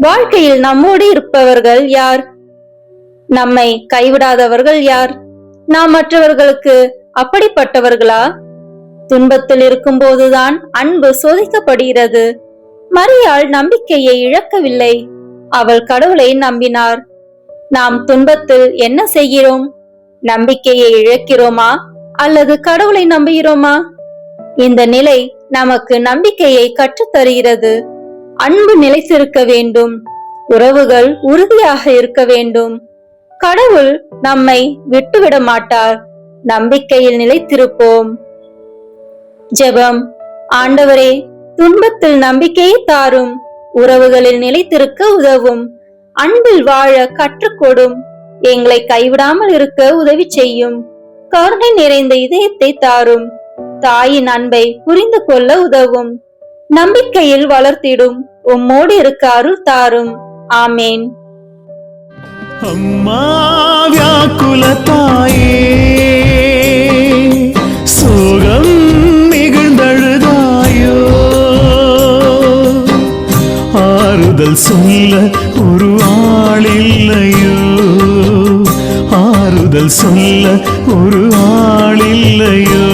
வாழ்க்கையில் நம்மோடு இருப்பவர்கள் யார்? நம்மை கைவிடாதவர்கள் யார்? நாம் மற்றவர்களுக்கு அப்படிப்பட்டவர்களா? துன்பத்தில் இருக்கும் போதுதான் அன்பு சோதிக்கப்படுகிறது. மரியாள் நம்பிக்கையை இழக்கவில்லை. அவள் கடவுளை நம்பினார். நாம் துன்பத்தில் என்ன செய்கிறோம்? நம்பிக்கையை இழக்கிறோமா அல்லது கடவுளை நம்புகிறோமா? இந்த நிலை நமக்கு நம்பிக்கையை கற்றுத்தருகிறது. அன்பு நிலைத்திருக்க வேண்டும். உறவுகள் உறுதியாக இருக்க வேண்டும். கடவுள் நம்மை விட்டுவிட மாட்டார். நம்பிக்கையில் நிலைத்திருப்போம். ஜெபம். ஆண்டவரே, துன்பத்தில் நம்பிக்கையை தாரும். உறவுகளில் நிலைத்திருக்க உதவும். அன்பில் வாழ கற்றுக்கொடும். எங்களை கைவிடாமல் இருக்க உதவி செய்யும். கருணை நிறைந்த இதயத்தை தாரும். தாயின் அன்பை புரிந்து கொள்ள உதவும். நம்பிக்கையில் வளர்த்திடும். உம்மோடு இருக்க அருள் தாரும். ஆமேன். அம்மா வியாக்குல தாயே, சோகம் மிகுந்தழுதாயோ, ஆறுதல் சொல்ல ஒரு ஆளில்லையோ, ஆறுதல் சொல்ல ஒரு ஆளில்லையோ,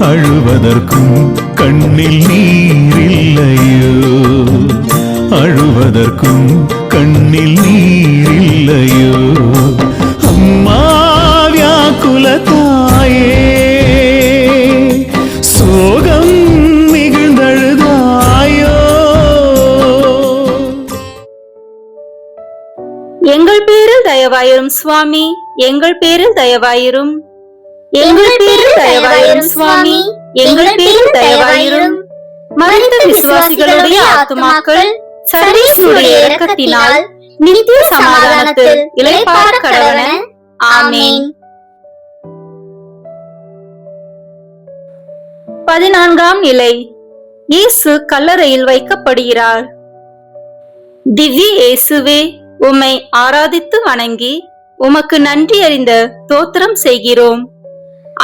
அழுவதற்கும் கண்ணில் நீரில்லையோ, அழுவதற்கும் கண்ணில் நீரில்லையோ. அம்மா வியாக்குல தாயே, சோகம் மிகுந்தழுதாயோ. எங்கள் பேரில் தயவாயிரும் சுவாமி, எங்கள் பேரில் தயவாயிரும். எங்கள் பேரில் தயவாயிரும் சுவாமி, எங்கள் பேரில் தயவாயிரும். மரித்த விசுவாசிகளுடைய ஆத்துமாக்கள் சர்வேசுடைய இரக்கத்தினால் நித்திய சமாதானத்தில் இளைப்பாற கடவன. ஆமேன். 14ஆம் நிலை. இயேசு கல்லறையில் வைக்கப்படுகிறார். திவ்ய இயேசுவே, உம்மை ஆராதித்து வணங்கி உமக்கு நன்றி அறிந்த தோத்திரம் செய்கிறோம்.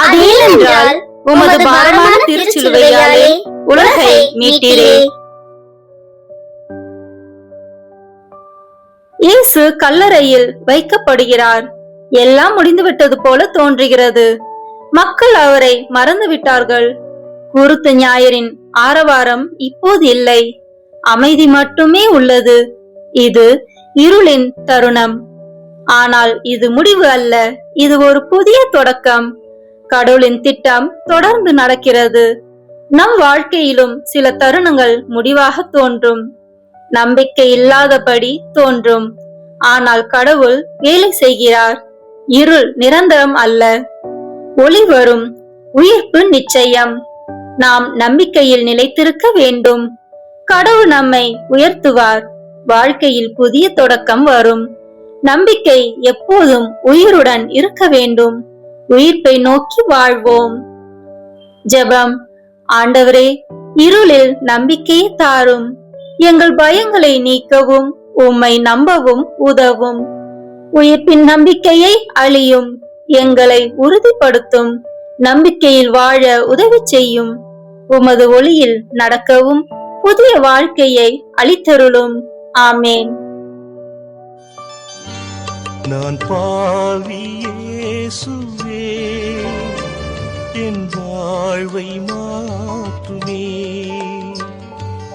அதேனென்றால் உமது பாரமான திருச்சிலுவையாலே உலகை மீட்டீரே. இயேசு கல்லறையில் வைக்கப்படுகிறார். எல்லாம் முடிந்துவிட்டது போல தோன்றுகிறது. மக்கள் அவரை மறந்து விட்டார்கள். குருத்து ஞாயிறின் ஆரவாரம் இப்போது இல்லை. அமைதி மட்டுமே உள்ளது. இது இருளின் தருணம். ஆனால் இது முடிவு அல்ல. இது ஒரு புதிய தொடக்கம். கடவுளின் திட்டம் தொடர்ந்து நடக்கிறது. நம் வாழ்க்கையிலும் சில தருணங்கள் முடிவாக தோன்றும். நம்பிக்கை இல்லாதபடி தோன்றும். ஆனால் கடவுள் வேலை செய்கிறார். இருள் நிரந்தரம் அல்ல. ஒளி வரும். உயிர்ப்பு நிச்சயம். நாம் நம்பிக்கையில் நிலைத்திருக்க வேண்டும். கடவுள் நம்மை உயர்த்துவார். வாழ்க்கையில் புதிய தொடக்கம் வரும். நம்பிக்கை எப்போதும் உயிருடன் இருக்க வேண்டும். உயிர்ப்பை நோக்கி வாழ்வோம். ஜெபம். ஆண்டவரே, இருளில் நம்பிக்கையை தாரும். எங்கள் பயங்களை நீக்கவும் உம்மை நம்பவும் உதவும். உயிர்ப்பின் நம்பிக்கையை அழியும். எங்களை உறுதிப்படுத்தும். நம்பிக்கையில் வாழ உதவி செய்யும். உமது ஒளியில் நடக்கவும் புதிய வாழ்க்கையை அளித்தருளும். ஆமேன். நான் பாவி இயேசுவே, என் வாழ்வை மாற்றுமே.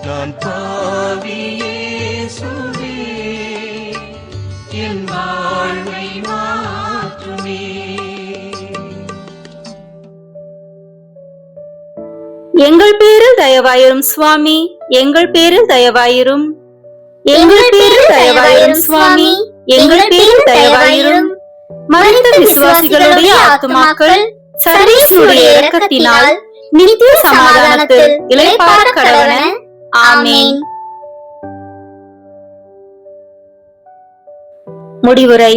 நான் பாவி இயேசுவே, என் வாழ்வை மாற்றுமே. எங்கள் பேரில் தயவாயிரும் சுவாமி, எங்கள் பேரில் தயவாயிரும். எங்கள் பேரில் தயவாயிரும் சுவாமி, எங்கள் பேரில் தயவாயிரும். மரித்த விசுவாசிகளுடைய ஆத்துமாக்கள் சர்வேஸ்வருடைய இரக்கத்தினால் நித்திய சமாதானத்தில் இளைப்பாற கடவன. ஆமேன். முடிவுரை.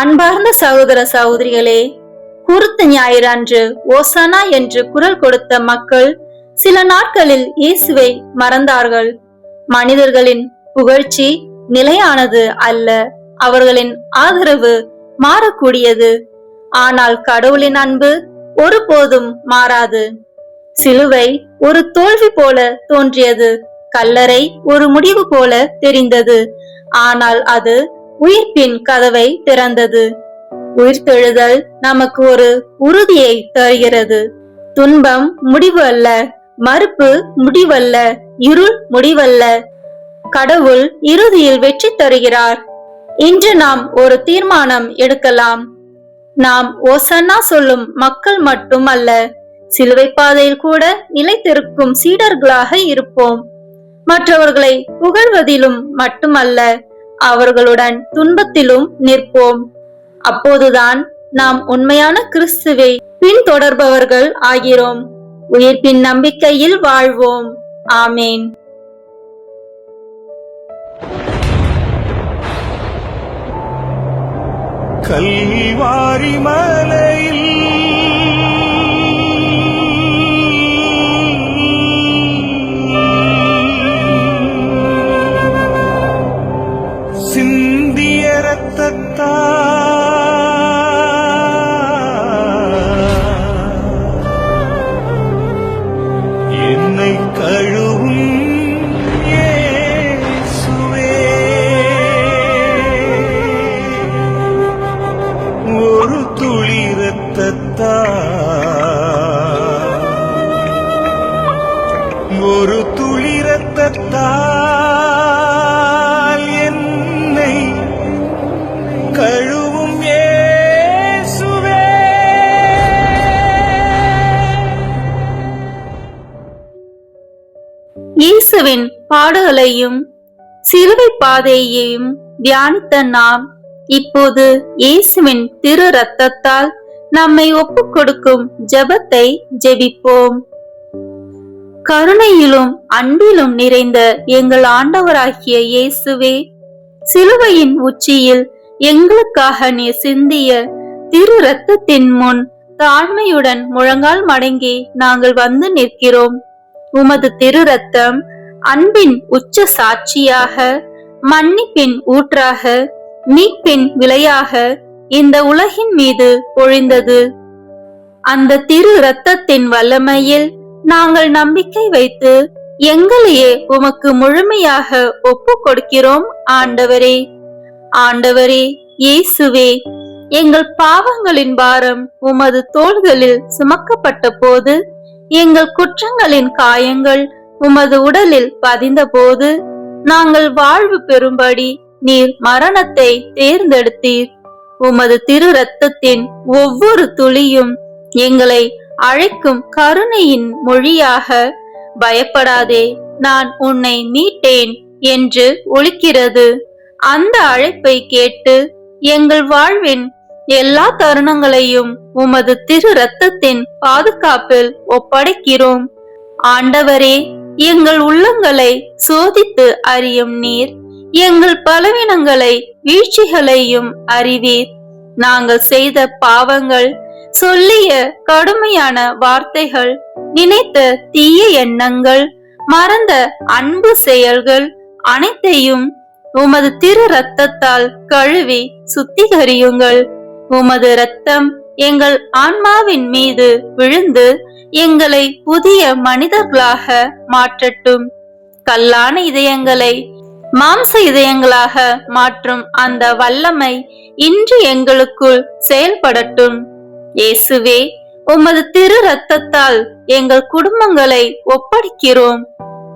அன்பார்ந்த சகோதர சகோதரிகளே, குருத்து ஞாயிறு அன்று ஓசானா என்று குரல் கொடுத்த மக்கள் சில நாட்களில் இயேசுவை மறந்தார்கள். மனிதர்களின் புகழ்ச்சி நிலையானது அல்ல. அவர்களின் ஆதரவு மாறக்கூடியது. ஆனால் கடவுளின் அன்பு ஒருபோதும் மாறாது. சிலுவை ஒரு தோல்வி போல தோன்றியது. கல்லறை ஒரு முடிவு போல தெரிந்தது. ஆனால் அது உயிர்ப்பின் கதவை திறந்தது. உயிர்த்தெழுதல் நமக்கு ஒரு உறுதியை தருகிறது. துன்பம் முடிவு அல்ல. மறுப்பு முடிவல்ல. இருள் முடிவல்ல. கடவுள் இறுதியில் வெற்றி தருகிறார். இன்று நாம் ஒரு தீர்மானம் எடுக்கலாம். நாம் ஓசன்னா சொல்லும் மக்கள் மட்டும் அல்ல, சிலுவை பாதையில் கூட நிலைத்திருக்கும் சீடர்களாக இருப்போம். மற்றவர்களை புகழ்வதிலும் மட்டுமல்ல, அவர்களுடன் துன்பத்திலும் நிற்போம். அப்போதுதான் நாம் உண்மையான கிறிஸ்துவை பின்தொடர்பவர்கள் ஆகிறோம். உயிர்ப்பின் நம்பிக்கையில் வாழ்வோம். ஆமேன். கல்வாரி மலையில் சிந்திய இரத்தத்தால் என்னை கழுவும் இயேசுவே. ஒரு துளி இரத்தத்தால் என்னை கழுவும் இயேசுவே. இயேசுவின் பாடுகளையும் சிலுவை பாதையையும் தியானித்த நாம் இப்போது இயேசுவின் திரு ரத்தத்தால் நம்மை ஒப்புக் கொடுக்கும் ஜெபத்தை ஜெபிப்போம். கருணையிலும் அன்பிலும் நிறைந்த எங்கள் ஆண்டவராகிய இயேசுவே, சிலுவையின் உச்சியில் எங்களுக்காக நீர் சிந்திய திரு ரத்தத்தின் முன் தாழ்மையுடன் முழங்கால் மடங்கி நாங்கள் வந்து நிற்கிறோம். உமது திரு ரத்தம் அன்பின் உச்ச சாட்சியாக மன்னிப்பின் ஊற்றாக, மீட்பின் விலையாக இந்த உலகின் மீது பொழிந்தது. அந்த திரு இரத்தத்தின் வல்லமையில் நாங்கள் நம்பிக்கை வைத்து எங்களையே உமக்கு முழுமையாக ஒப்பு கொடுக்கிறோம் ஆண்டவரே. ஆண்டவரே இயேசுவே, எங்கள் பாவங்களின் பாரம் உமது தோள்களில் சுமக்கப்பட்ட போது, எங்கள் குற்றங்களின் காயங்கள் உமது உடலில் பதிந்த போது, நாங்கள் வாழ்வு பெறும்படி நீர் மரணத்தை தேர்ந்தெடுத்தீர். உமது திரு இரத்தத்தின் ஒவ்வொரு துளியும் எங்களை அழைக்கும் கருணையின் மொழியாக, பயப்படாதே, நான் உன்னை மீட்டேன் என்று ஒலிக்கிறது. அந்த அழைப்பை கேட்டு எங்கள் வாழ்வின் எல்லா தருணங்களையும் உமது திரு இரத்தத்தின் பாதுகாப்பில் ஒப்படைக்கிறோம். ஆண்டவரே, எங்கள் உள்ளங்களை சோதித்து அறியும் நீர், எங்கள் பலவீனங்களை வீழ்ச்சிகளையும் அறிவீர். நாங்கள் செய்த பாவங்கள், சொல்லிய கடுமையான வார்த்தைகள், நினைத்த தீய எண்ணங்கள், மறந்த அன்பு செயல்கள் அனைத்தையும் உமது திரு இரத்தத்தால் கழுவி சுத்திகரியுங்கள். உமது இரத்தம் எங்கள் ஆன்மாவின் மீது விழுந்து எங்களை புதிய மனிதர்களாக மாற்றட்டும். கல்லான இதயங்களை மாம்ச இதயங்களாக மாற்றும் அந்த வல்லமை இன்று எங்களுக்குள் செயல்படட்டும். இயேசுவே, உமது திரு இரத்தத்தால் எங்கள் குடும்பங்களை ஒப்படைக்கிறோம்.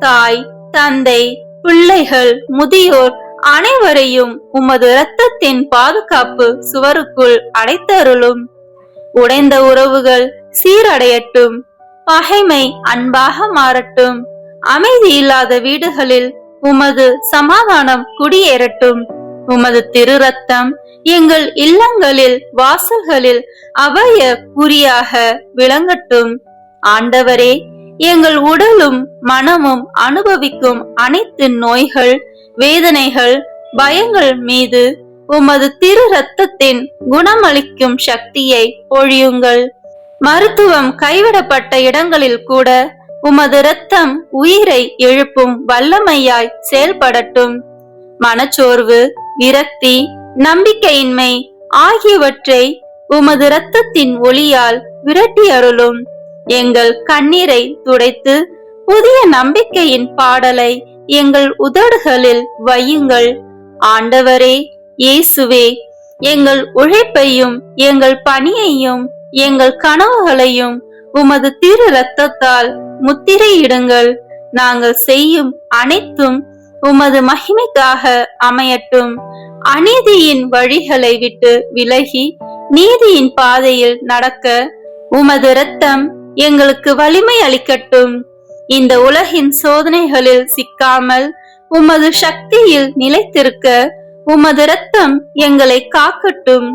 தாய், தந்தை, பிள்ளைகள், முதியோர் அனைவரையும் உமது இரத்தத்தின் பாதுகாப்பு சுவருக்குள் அடைத்தருளும். உடைந்த உறவுகள் சீரடையட்டும். பகைமை அன்பாக மாறட்டும். அமைதி இல்லாத வீடுகளில் உமது சமாதானம் குடியேறட்டும். உமது திரு இரத்தம் எங்கள் இல்லங்களில், வாசல்களில் அபய குறியாக விளங்கட்டும். ஆண்டவரே, எங்கள் உடலும் மனமும் அனுபவிக்கும் அனைத்து நோய்கள், வேதனைகள், பயங்கள் மீது உமது திரு இரத்தத்தின் குணமளிக்கும் சக்தியை பொழியுங்கள். மருத்துவம் கைவிடப்பட்ட இடங்களில் கூட உமது இரத்தம் உயிரை எழுப்பும் வல்லமையாய் செயல்படட்டும். மனச்சோர்வு, விரக்தி, நம்பிக்கையின்மை ஆகியவற்றை உமது இரத்தத்தின் ஒளியால் விரட்டி அருளும். எங்கள் கண்ணீரை துடைத்து புதிய நம்பிக்கையின் பாடலை எங்கள் உதடுகளில் வையுங்கள். ஆண்டவரே இயேசுவே, எங்கள் உழைப்பையும், எங்கள் பணியையும், எங்கள் கனவுகளையும் உமது திரு இரத்தத்தால் முத்திரையிடுங்கள். நாங்கள் செய்யும் அனைத்தும் உமது மகிமைக்காக அமையட்டும். அநீதியின் வழிகளை விட்டு விலகி நீதியின் பாதையில் நடக்க உமது இரத்தம் எங்களுக்கு வலிமை அளிக்கட்டும். இந்த உலகின் சோதனைகளில் சிக்காமல் உமது சக்தியில் நிலைத்திருக்க உமது இரத்தம் எங்களை காக்கட்டும்.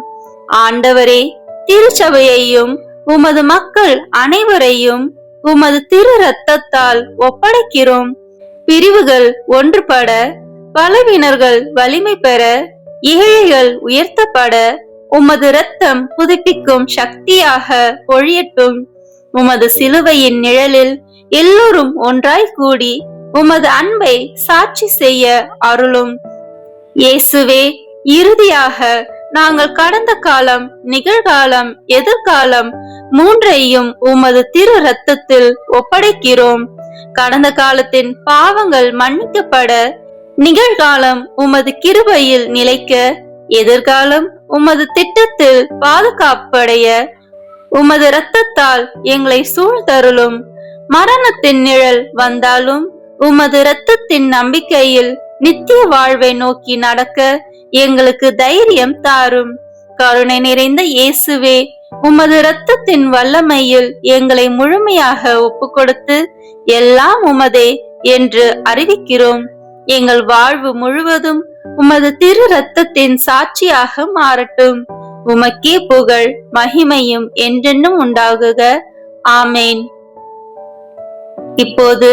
ஆண்டவரே, திருச்சபையையும் உமது மக்கள் அனைவரையும் உமது திரு இரத்தத்தால் ஒப்படைக்கிறோம். பிரிவுகள் ஒன்றுபட, பலவீனர்கள் வலிமை பெற, ஏழைகள் உயர்த்தப்பட உமது இரத்தம் புதுப்பிக்கும் சக்தியாக பொழியட்டும். உமது சிலுவையின் நிழலில் எல்லோரும் ஒன்றாய் கூடி உமது அன்பை சாட்சி செய்ய அருளும். இயேசுவே, இறுதியாக நாங்கள் கடந்த காலம், நிகழ்காலம், எதிர்காலம் மூன்றையும் உமது திரு இரத்தத்தில் ஒப்படைக்கிறோம். கடந்த காலத்தின் பாவங்கள் மன்னிக்கப்பட, நிகழ்காலம் உமது கிருபையில் நிலைக்க, எதிர்காலம் உமது திட்டத்தில் பாதுகாப்படைய உமது இரத்தத்தால் எங்களை சூழ்ந்தருளும். மரணத்தின் நிழல் வந்தாலும் உமது இரத்தத்தின் நம்பிக்கையில் நித்திய வாழ்வை நோக்கி நடக்க எங்களுக்கு தைரியம் தாரும். கருணை நிறைந்த இயேசுவே, உமது இரத்தத்தின் வல்லமையில் எங்களை முழுமையாக ஒப்பு கொடுத்து எல்லாம் உமதே என்று அறிவிக்கிறோம். எங்கள் வாழ்வு முழுவதும் உமது திரு இரத்தத்தின் சாட்சியாக மாறட்டும். உமக்கே புகழ், மகிமையும் என்றென்னும் உண்டாகுக. ஆமேன். இப்போது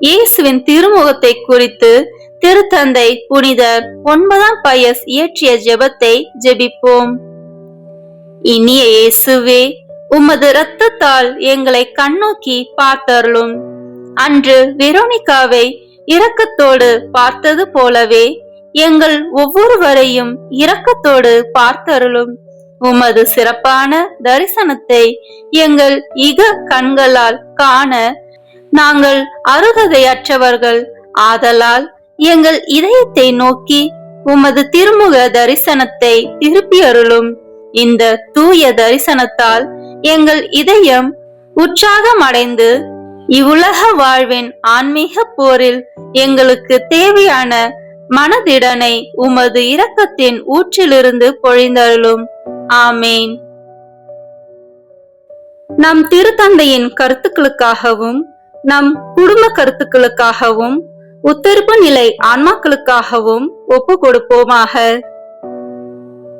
இயேசுவின் திருமுகத்தை குறித்து திருத்தந்தை புனிதர் 9ஆம் பயஸ் இயற்றிய ஜெபத்தை ஜெபிப்போம். இனிய இயேசுவே, உமது இரத்தத்தால் எங்களை கண்ணோக்கி பார்த்தருளும். அன்று வெரோனிகாவை இரக்கத்தோடு பார்த்தது போலவே எங்கள் ஒவ்வொருவரையும் இரக்கத்தோடு பார்த்தருளும். உமது சிறப்பான தரிசனத்தை எங்கள் இக கண்களால் காண நாங்கள் அருகதையற்றவர்கள். ஆதலால் எங்கள் இதயத்தை நோக்கி உமது திருமுக தரிசனத்தை திருப்பி அருளும். இந்த தூய தரிசனத்தால் எங்கள் இதயம் உற்சாகமடைந்து இவ்வுலக வாழ்வின் ஆன்மீக போரில் எங்களுக்கு தேவையான மனதிடனை உமது இரக்கத்தின் ஊற்றிலிருந்து பொழிந்தருளும். ஆமேன். நம் திருத்தந்தையின் கருத்துக்களுக்காகவும் நம் குடும்ப கருத்துக்களுக்காகவும் உத்தரப்பு நிலை ஆன்மாக்களுக்காகவும் ஒப்பு கொடுப்போமாக.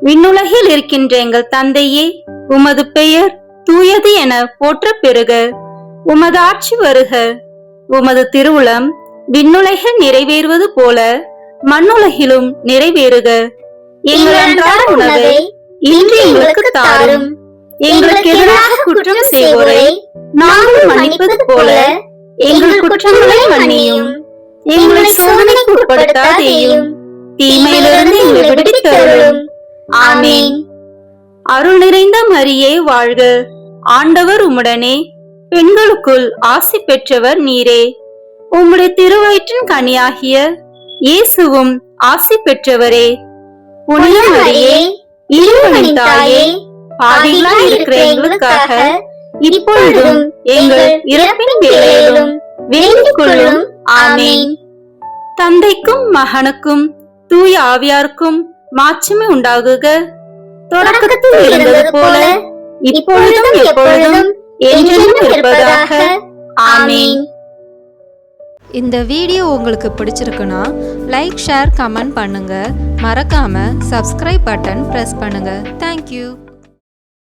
விண்ணுலகில் இருக்கின்ற எங்கள் தந்தையே, உமது பெயர் தூயது என போற்ற பெறுக. உமது ஆட்சி வருக. உமது திருவுளம் விண்ணுலகில் நிறைவேறுவது போல மண்ணுலகிலும் நிறைவேறுக. எங்கள் அன்றாட உணவை இன்று எங்களுக்கு தாரும். எங்களுக்கு எதிராக குற்றம் செய்வோரை நாங்கள் மன்னிப்பது போல எங்கள் குற்றங்களை மன்னியும். எங்களை சோதனைக்கு உட்படுத்தாதேயும், தீமையிலிருந்து எங்களை விடுவித்தருளும். ஆமீன். அருள் நிறைந்த மரியே வாழ்க. ஆண்டவர் உம்முடனே, பெண்களுக்குள் ஆசி பெற்றவர் நீரே. உம்முடைய திருவயிற்றின் கனியாகிய இயேசுவும் ஆசி பெற்றவரே. புனித மரியே, இறைவனின் தாயே, பாவிகளாய் இருக்கிற எங்களுக்காக இப்பொழுதும் எங்கள் இறப்பின் வேளையிலும் வேண்டிக் கொள்ளும். ஆமீன். தந்தைக்கும் மகனுக்கும் தூய ஆவியாருக்கும் மாட்சிமை உண்டாகுக. தொடக்கத்தில் இருந்தது போல இப்பொழுதும் எப்பொழுதும் என்றென்றும் இருப்பதாக. ஆமீன். இந்த வீடியோ உங்களுக்கு பிடிச்சிருக்குன்னா லைக், ஷேர், கமெண்ட் பண்ணுங்க. மறக்காம சப்ஸ்கிரைப் பட்டன் பிரஸ் பண்ணுங்க. தேங்க்யூ.